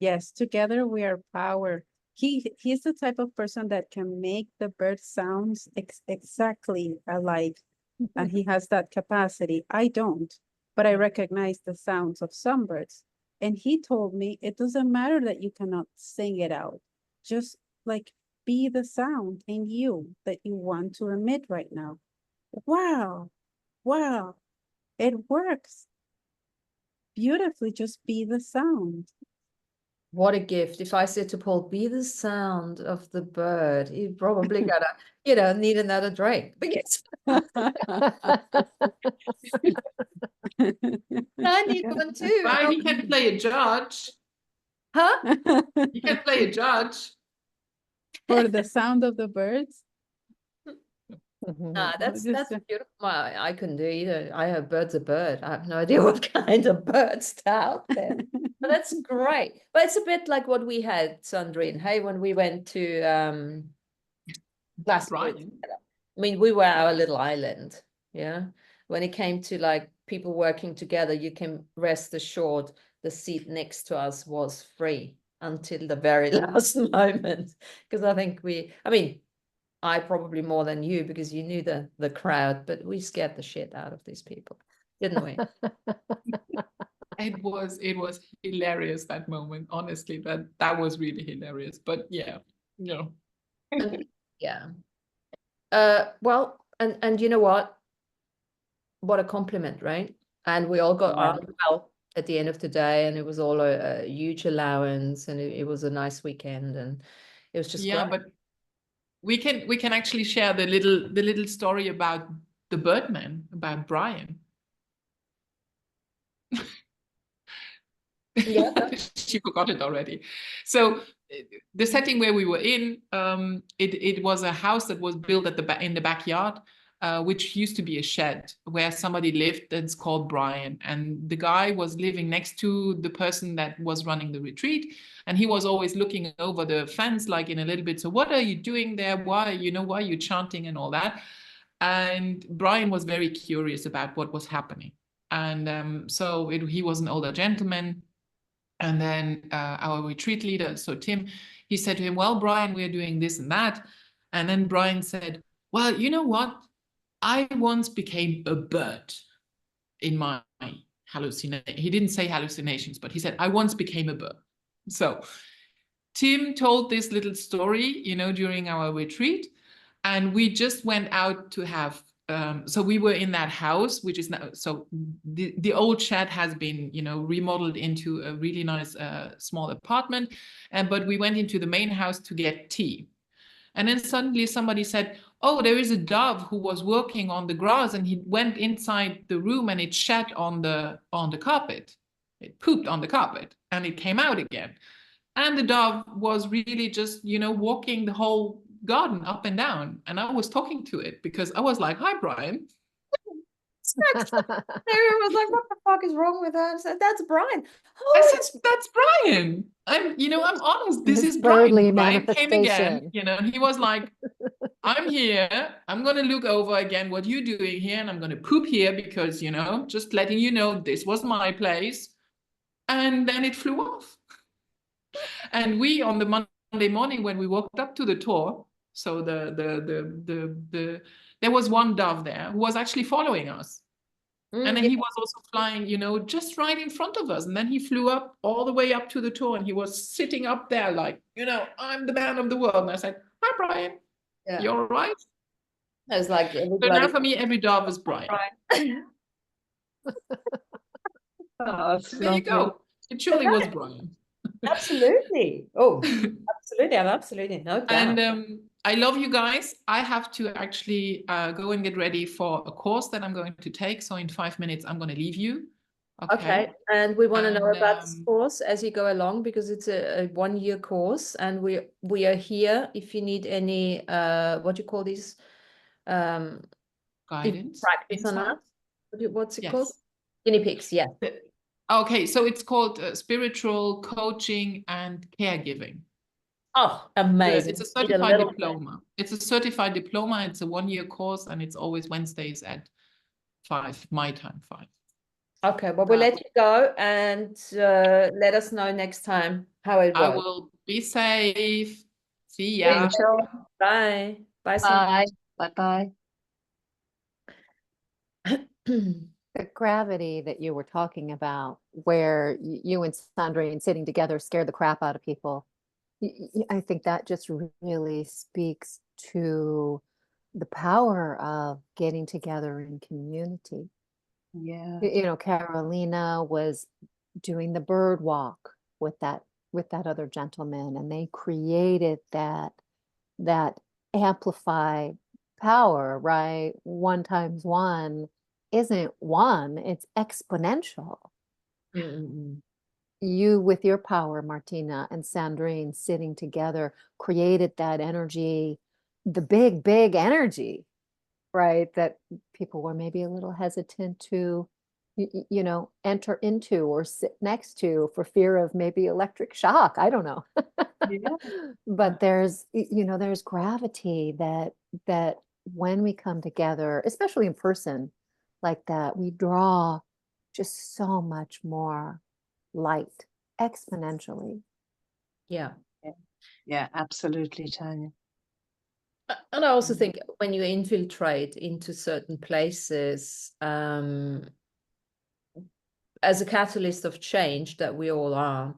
Yes, together we are power. He's the type of person that can make the bird sounds exactly alike, and he has that capacity. I don't, but I recognize the sounds of some birds. And he told me it doesn't matter that you cannot sing it out. Just like be the sound in you that you want to emit right now. Wow, wow, it works beautifully. Just be the sound. What a gift. If I said to Paul, be the sound of the bird, he'd probably gonna, you know, need another drink. Because I need one too. Right, he can play a judge. Huh? He can play a judge. For the sound of the birds. Ah, that's Just- beautiful. Well, I couldn't do either. I heard bird's a bird. I have no idea what kind of birds are out there. But that's great. But it's a bit like what we had, Sandrine. Hey, when we went to Glasgow. Right. I mean, we were our little island. Yeah. When it came to like people working together, you can rest assured the seat next to us was free until the very last moment. Because I think I probably more than you because you knew the crowd, but we scared the shit out of these people, didn't we? It was hilarious, that moment. Honestly, that was really hilarious. But yeah, no. Yeah. Well, and you know what? What a compliment, right? And we all got on well at the end of the day, and it was all a huge allowance, and it was a nice weekend, and it was just Yeah, great. but we can actually share the little story about the Birdman, about Brian. Yeah. She forgot it already. So the setting where we were in, it was a house that was built in the backyard, which used to be a shed where somebody lived that's called Brian. And the guy was living next to the person that was running the retreat. And he was always looking over the fence, like in a little bit. So what are you doing there? Why are you chanting and all that? And Brian was very curious about what was happening. And so he was an older gentleman. And then our retreat leader, so Tim, he said to him, well, Brian, we're doing this and that. And then Brian said, well, you know what? I once became a bird in my hallucination. He didn't say hallucinations, but he said, I once became a bird. So Tim told this little story, during our retreat. And we just went out to have so we were in that house, which is now, so the old shed has been, remodeled into a really nice small apartment. But we went into the main house to get tea. And then suddenly somebody said, oh, there is a dove who was working on the grass, and he went inside the room and it shat on the carpet. It pooped on the carpet and it came out again. And the dove was really just, you know, walking the whole garden up and down. And I was talking to it because I was like, hi, Brian. Sarah was like, what the fuck is wrong with her? I said, that's Brian. I Oh, said, that's Brian. I'm honest. This His is Brian. birdly Brian came again, manifestation. you know, and he was like, I'm here. I'm going to look over again what you're doing here. And I'm going to poop here because, you know, just letting you know this was my place. And then it flew off. And we, on the Monday morning when we walked up to the tour, so there was one dove there who was actually following us. And then he was also flying, you know, just right in front of us. And then he flew up all the way up to the tour and he was sitting up there like, you know, I'm the man of the world. And I said, hi, Brian. yeah. You're all right? It's like So everybody. now for me, every dove is Brian. Oh, So there you go. It surely was Brian. Absolutely. Oh, absolutely. Absolutely. No doubt. And I love you guys. I have to actually go and get ready for a course that I'm going to take. So in 5 minutes, I'm going to leave you. Okay. And we want to know And, about this course as you go along because it's a 1-year course and we are here if you need any what do you call these guidance. practice on insight. that. What's it Yes. called? Guinea pigs, yeah. Okay, so it's called spiritual coaching and caregiving. Oh, amazing. It's a certified diploma. It's a certified diploma. It's a 1-year course and it's always Wednesdays at 5, my time, 5. Okay, well, we'll let you go and let us know next time how it I was. will be safe. See ya. Bye. Bye. Bye. Bye-bye. The gravity that you were talking about, where you and Sandrine sitting together scared the crap out of people. I think that just really speaks to the power of getting together in community. Yeah. You know, Carolina was doing the bird walk with that other gentleman, and they created that amplified power, right? 1 times 1 isn't 1, it's exponential. You with your power, Martina, and Sandrine sitting together created that energy, the big energy, right? That people were maybe a little hesitant to, you know, enter into or sit next to for fear of maybe electric shock. I don't know. Yeah. But there's, you know, there's gravity that when we come together, especially in person like that, we draw just so much more light exponentially. Yeah. Yeah, absolutely, Tanya. And I also think when you infiltrate into certain places, as a catalyst of change that we all are,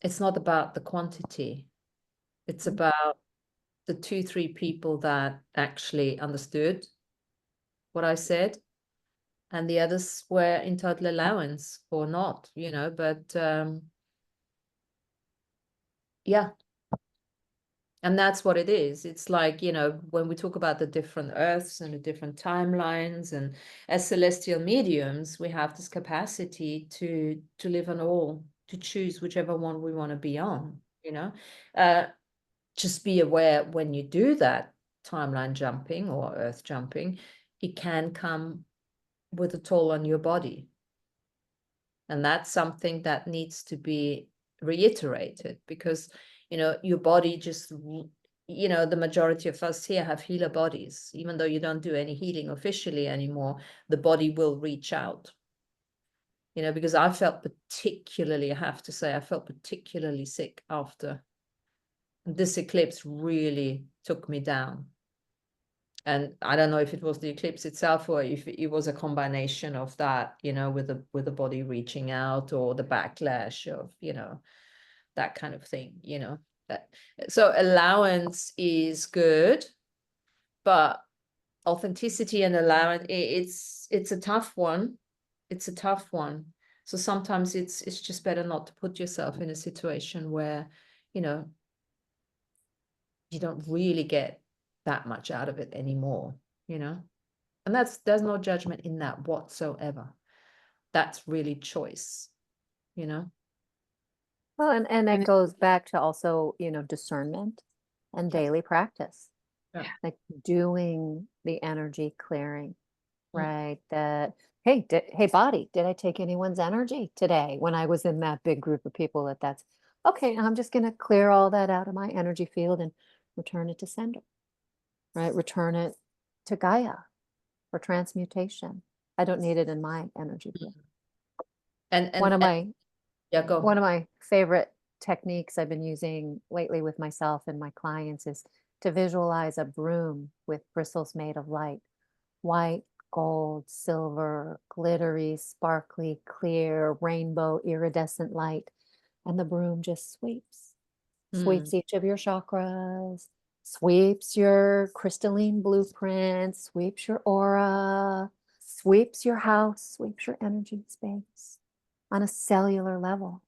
it's not about the quantity. It's about the 2-3 people that actually understood what I said, and the others were in total allowance or not, you know, but yeah. And that's what it is. It's like, you know, when we talk about the different earths and the different timelines, and as celestial mediums, we have this capacity to live on all, to choose whichever one we want to be on, you know. Just be aware when you do that timeline jumping or earth jumping, it can come with a toll on your body. And that's something that needs to be reiterated because, you know, your body just, you know, the majority of us here have healer bodies. Even though you don't do any healing officially anymore, the body will reach out. You know, because I felt particularly, I have to say, I felt particularly sick after this eclipse really took me down. And I don't know if it was the eclipse itself or if it was a combination of that, you know, with the body reaching out or the backlash of, you know, that kind of thing, you know. So allowance is good, but authenticity and allowance, it's a tough one. It's a tough one. So sometimes it's just better not to put yourself in a situation where, you know, you don't really get that much out of it anymore, you know. And there's no judgment in that whatsoever. that's really choice, you know? Well, and And it it- goes back to also, discernment and daily practice. Yeah. Like doing the energy clearing, Mm. right? That, hey, body, did I take anyone's energy today when I was in that big group of people that's okay, I'm just going to clear all that out of my energy field and return it to sender, right? Return it to Gaia for transmutation. I don't need it in my energy field. And One of my yeah, go. One of my favorite techniques I've been using lately with myself and my clients is to visualize a broom with bristles made of light, white, gold, silver, glittery, sparkly, clear, rainbow, iridescent light. And the broom just sweeps each of your chakras, sweeps your crystalline blueprint, sweeps your aura, sweeps your house, sweeps your energy space on a cellular level,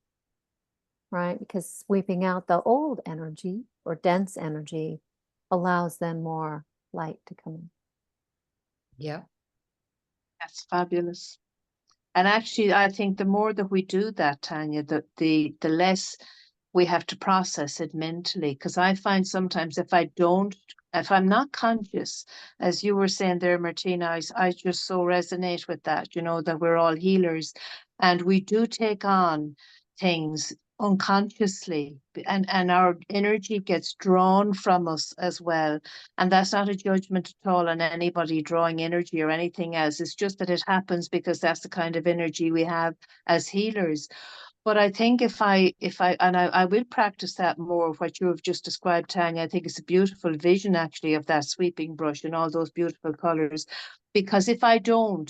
right? Because sweeping out the old energy or dense energy allows then more light to come in. Yeah. That's fabulous. And actually, I think the more that we do that, Tanya, the less we have to process it mentally. Because I find sometimes if I'm not conscious, as you were saying there, Martina, I just so resonate with that, that we're all healers and we do take on things unconsciously and our energy gets drawn from us as well. And that's not a judgment at all on anybody drawing energy or anything else. It's just that it happens because that's the kind of energy we have as healers. But I think I will practice that more, what you have just described, Tanya. I think it's a beautiful vision actually of that sweeping brush and all those beautiful colors. Because if I don't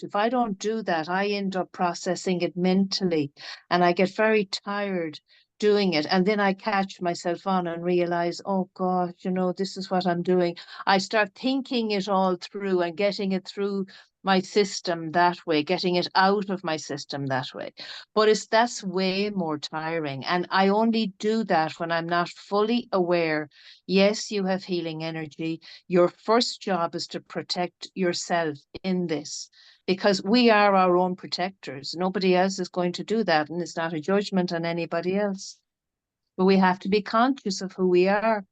do that, I end up processing it mentally and I get very tired doing it. And then I catch myself on and realize, oh God, this is what I'm doing. I start thinking it all through and getting it through my system that way, getting it out of my system that way. But that's way more tiring. And I only do that when I'm not fully aware. Yes, you have healing energy. Your first job is to protect yourself in this because we are our own protectors. Nobody else is going to do that. And it's not a judgment on anybody else. But we have to be conscious of who we are.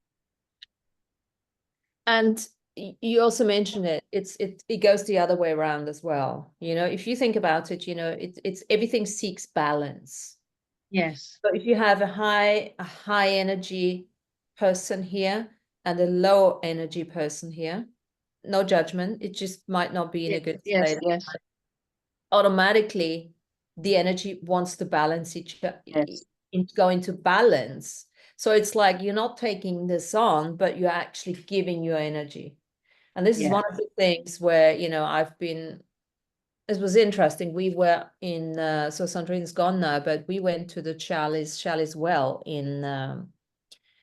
And you also mentioned it goes the other way around as well. If you think about it, it's everything seeks balance. Yes. So if you have a high energy person here and a low energy person here, no judgment, it just might not be in a good Yes, state. yes. Automatically the energy wants to balance Yes. go into balance. So it's like you're not taking this on, but you're actually giving your energy. And this is one of the things where, it was interesting. We were in, so Sandrine's gone now, but we went to the Chalice well in,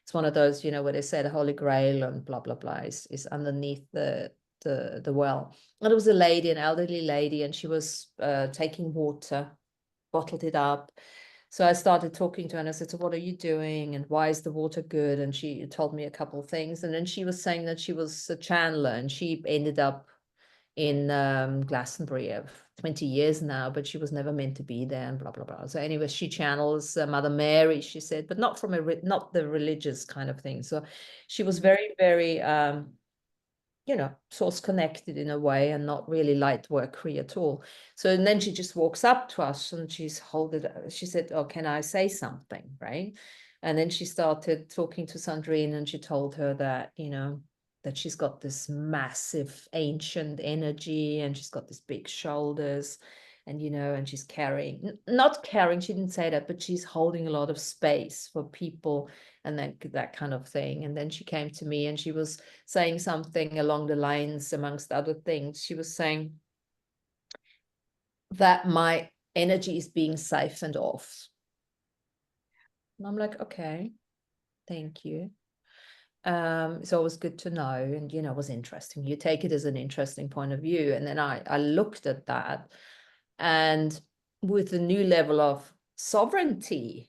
it's one of those, where they say the Holy Grail and blah, blah, blah is underneath the well. And it was a lady, an elderly lady, and she was taking water, bottled it up. So I started talking to her and I said, so what are you doing? And why is the water good? And she told me a couple of things. And then she was saying that she was a channeler and she ended up in Glastonbury of 20 years now, but she was never meant to be there and blah, blah, blah. So anyway, she channels Mother Mary, she said, but not from not the religious kind of thing. So she was very, very, source connected in a way and not really light workery at all. So and then she just walks up to us and she said, oh, can I say something, right? And then she started talking to Sandrine and she told her that, that she's got this massive ancient energy and she's got these big shoulders and, and she's not carrying, she didn't say that, but she's holding a lot of space for people and then that kind of thing. And then she came to me and she was saying something along the lines, amongst other things, she was saying that my energy is being siphoned off. And I'm like, okay, thank you. It's always good to know. And, it was interesting. You take it as an interesting point of view. And then I looked at that and with the new level of sovereignty,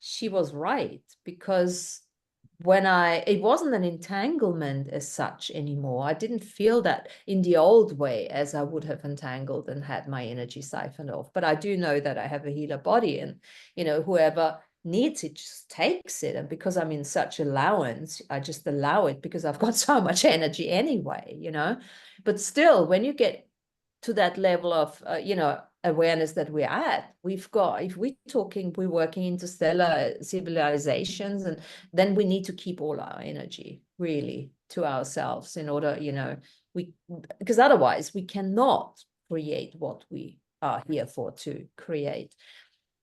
she was right because it wasn't an entanglement as such anymore. I didn't feel that in the old way as I would have entangled and had my energy siphoned off. But I do know that I have a healer body, and, you know, whoever needs it just takes it. And because I'm in such allowance, I just allow it because I've got so much energy anyway, you know. But still, when you get to that level of, you know, awareness that we're at, we've got, if we're working interstellar civilizations, and then we need to keep all our energy really to ourselves in order, you know, because otherwise we cannot create what we are here for to create.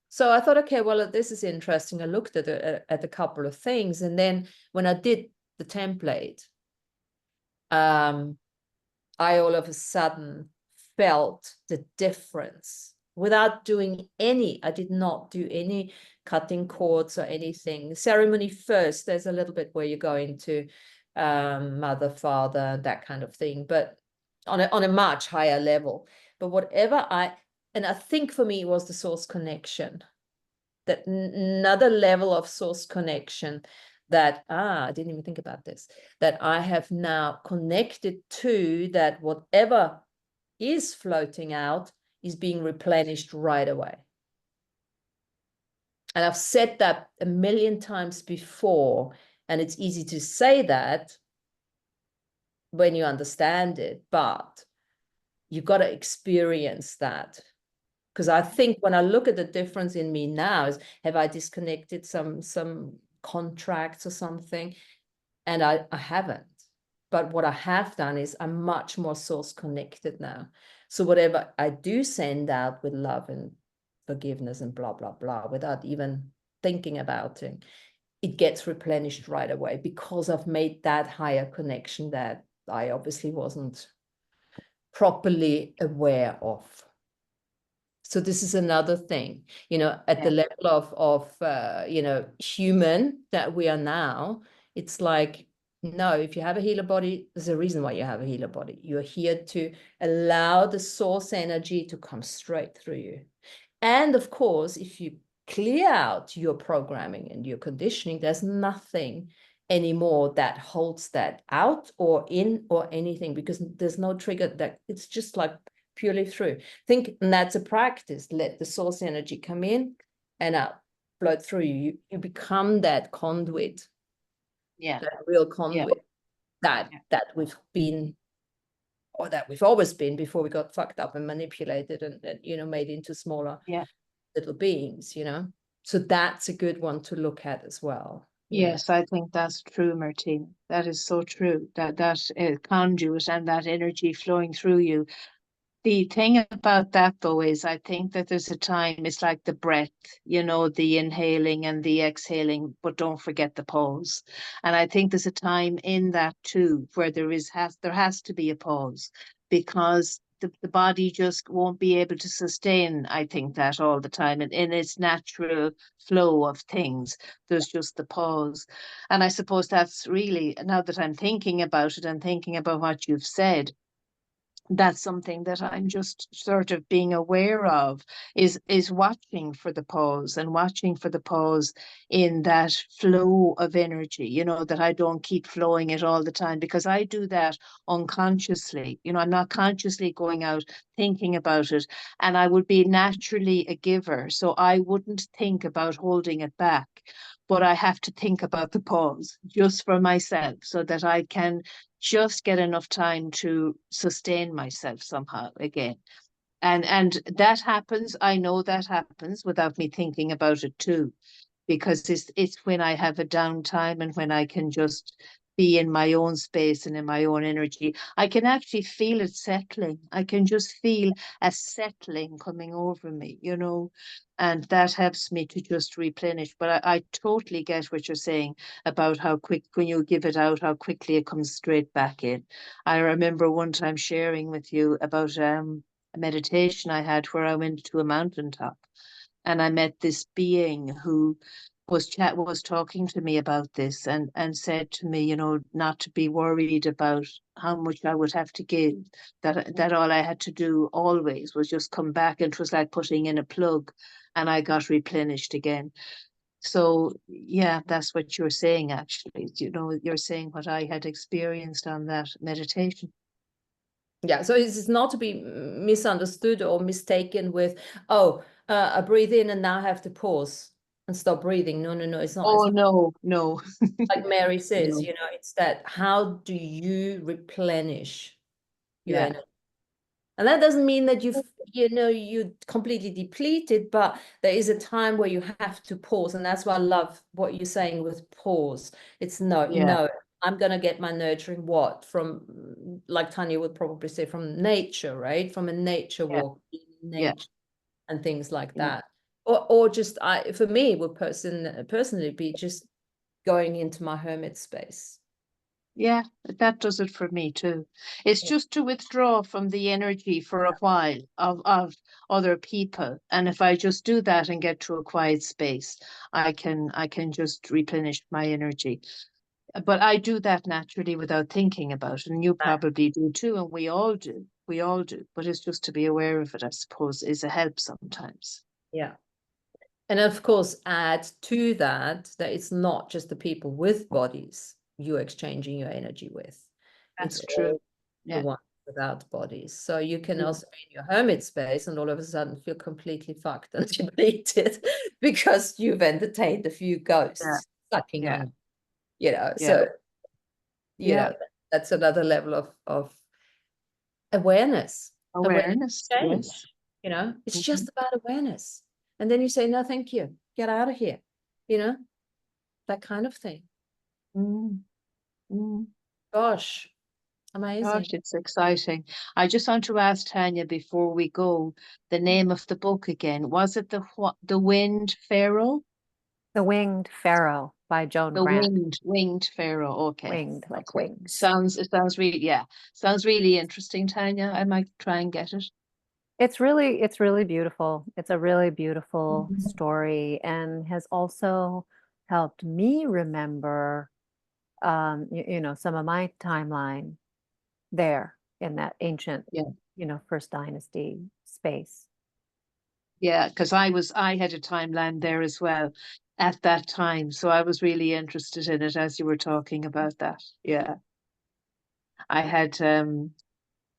So I thought, okay, well, this is interesting. I looked at a couple of things, and then when I did the template, I all of a sudden felt the difference without doing I did not do any cutting cords or anything. Ceremony first, there's a little bit where you go into mother, father, that kind of thing, but on a much higher level. But whatever and I think for me it was the source connection, that another level of source connection that, I didn't even think about this, that I have now connected to, that whatever is floating out is being replenished right away. And I've said that a million times before, and it's easy to say that when you understand it, but you've got to experience that. Because I think when I look at the difference in me now is, have I disconnected some contracts or something? And I haven't. But what I have done is I'm much more source connected now. So whatever I do send out with love and forgiveness and blah, blah, blah, without even thinking about it, it gets replenished right away, because I've made that higher connection that I obviously wasn't properly aware of. So this is another thing, you know, at the level of you know, human that we are now. It's like, no, if you have a healer body, there's a reason why you have a healer body. You're here to allow the source energy to come straight through you. And of course, if you clear out your programming and your conditioning, there's nothing anymore that holds that out or in or anything, because there's no trigger, that it's just like purely through. And that's a practice. Let the source energy come in and out, float through you. You become that conduit. Yeah. That real conduit that we've been, or that we've always been before we got fucked up and manipulated and you know, made into smaller little beings, you know. So that's a good one to look at as well. Yes, I think that's true, Martina. That is so true. That conduit and that energy flowing through you. The thing about that, though, is I think that there's a time, it's like the breath, you know, the inhaling and the exhaling, but don't forget the pause. And I think there's a time in that too, where there has to be a pause, because the body just won't be able to sustain, I think, that all the time. And in its natural flow of things, there's just the pause. And I suppose that's really, now that I'm thinking about it and thinking about what you've said, that's something that I'm just sort of being aware of, is watching for the pause, and watching for the pause in that flow of energy, you know, that I don't keep flowing it all the time, because I do that unconsciously. You know, I'm not consciously going out thinking about it, and I would be naturally a giver, so I wouldn't think about holding it back. But I have to think about the pause just for myself, so that I can just get enough time to sustain myself somehow again. And that happens, I know that happens without me thinking about it too, because it's when I have a downtime and when I can just be in my own space and in my own energy, I can actually feel it settling. I can just feel a settling coming over me, you know, and that helps me to just replenish. But I totally get what you're saying about how quick, when you give it out, how quickly it comes straight back in. I remember one time sharing with you about a meditation I had where I went to a mountaintop, and I met this being who was talking to me about this, and said to me, you know, not to be worried about how much I would have to give, that all I had to do always was just come back, and it was like putting in a plug, and I got replenished again. So yeah, that's what you're saying actually. You know, you're saying what I had experienced on that meditation. Yeah, so it's not to be misunderstood or mistaken with, oh, I breathe in and now I have to pause and stop breathing. No, no, no, it's not. Oh It's not no. like Mary says, No. you know, it's that how do you replenish your Yeah. energy? And that doesn't mean that you're completely depleted, but there is a time where you have to pause. And that's why I love what you're saying with pause. It's no, I'm going to get my nurturing what from, like Tanya would probably say, from nature, right? From a nature Yeah. walk, in Yeah. nature and things like Yeah. that. Or just for me, would personally be just going into my hermit space. Yeah, that does it for me too. It's just to withdraw from the energy for a while of other people. And if I just do that and get to a quiet space, I can just replenish my energy. But I do that naturally without thinking about it. And you probably do too, and we all do. We all do. But it's just to be aware of it, I suppose, is a help sometimes. Yeah. And of course, add to that it's not just the people with bodies you're exchanging your energy with. That's It's true. all the Yeah. ones without bodies. So you can Yeah. also be in your hermit space and all of a sudden feel completely fucked and depleted because you've entertained a few ghosts sucking Yeah. on you, Yeah. So, Yeah. that's another level of awareness. Awareness. Change. Yes. It's Mhm. just about awareness. And then you say, no, thank you. Get out of here. That kind of thing. Mm. Mm. Gosh, amazing. Gosh, it's exciting. I just want to ask Tanya before we go the name of the book again. Was it the Winged Pharaoh? The Winged Pharaoh by Joan The Grant. Winged Pharaoh. Okay. Winged, like Okay. wings. It sounds really interesting, Tanya. I might try and get it. It's really beautiful. It's a really beautiful Mhm. story and has also helped me remember, some of my timeline there in that ancient, Yeah. First Dynasty space. Yeah, because I had a timeline there as well at that time. So I was really interested in it as you were talking about that. Yeah. I had an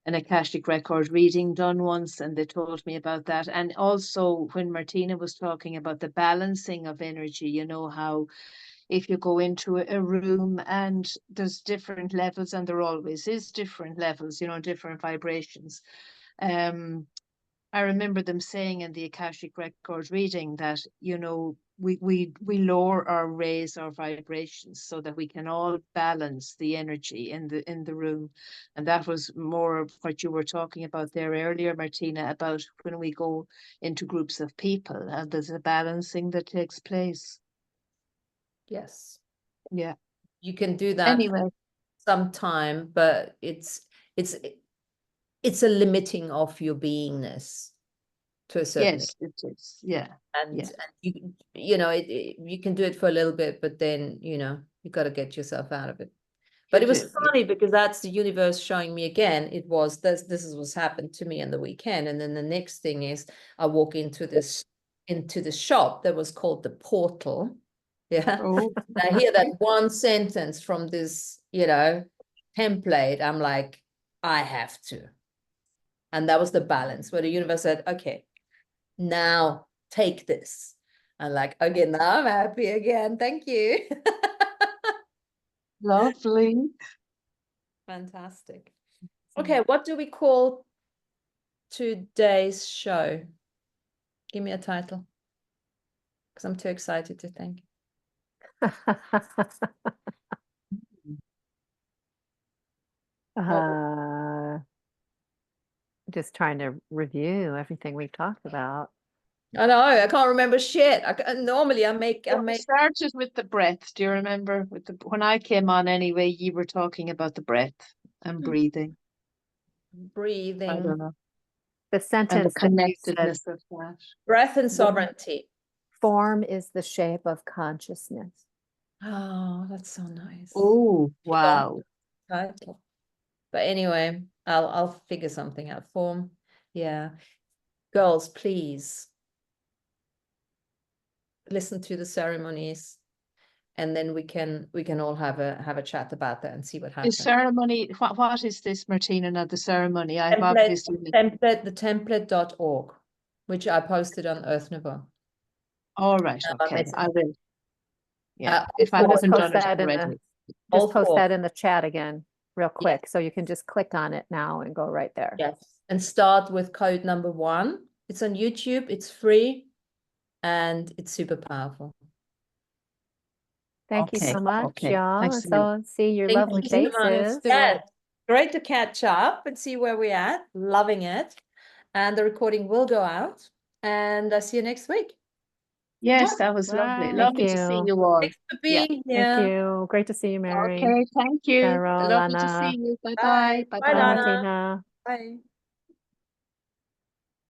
Akashic record reading done once, and they told me about that. And also, when Martina was talking about the balancing of energy, how if you go into a room and there's different levels, and there always is different levels, different vibrations. I remember them saying in the Akashic record reading that, we lower or raise our vibrations so that we can all balance the energy in the room. And that was more of what you were talking about there earlier, Martina, about when we go into groups of people and there's a balancing that takes place. Yes. Yeah. You can do that Anyway. sometime, but it's a limiting of your beingness to a certain extent. Yes, it is. Yeah. And Yeah. you can do it for a little bit, but then you got to get yourself out of it. But it was funny because that's the universe showing me again. It was this is what's happened to me on the weekend, and then the next thing is I walk into the shop that was called the Portal. Yeah, Oh. I hear that one sentence from this template. I'm like, I have to, and that was the balance where the universe said, okay, now take this. I'm like, okay, now I'm happy again. Thank you. Lovely. Fantastic. Okay, what do we call today's show? Give me a title, because I'm too excited to think. Just trying to review everything we've talked about. I know, I can't remember shit. Normally I make. We started with the breath. Do you remember when I came on anyway, you were talking about the breath and breathing. Breathing. I don't know. The sentence And the that you connectedness said, of that. Breath and sovereignty. Form is the shape of consciousness. Oh, that's so nice. Oh, wow. Title. But anyway, I'll figure something out. Form. Yeah. Girls, please. listen to the ceremonies, and then we can all have a chat about that and see what The happens. ceremony, what is this, Martina? Now the ceremony, I've Template, obviously the template.org, which I posted on Earth Nouveau. all right, I okay, messaged- I will. Yeah, if I all haven't post done it that in the- already. all Just post four. that in the chat again, real quick, so you can just click on it now and go right there. Yes, and start with code number 1. It's on YouTube, it's free, and it's super powerful. Thank you Okay, so much, okay. y'all. Thanks And a million. so see your Thank lovely you so much. faces. do Yeah, it. great to catch up and see where we're at. Loving it. And the recording will go out. And I'll see you next week. Yes, that was lovely. Bye. Lovely to see you. you all. Thanks for Yeah. being here. Thank you. Great to see you, Mary. Okay, thank you. Carol, Lovely to Lana. see you. Bye Bye. bye. Bye Bye, Bye, Lana. bye. Martina. Bye.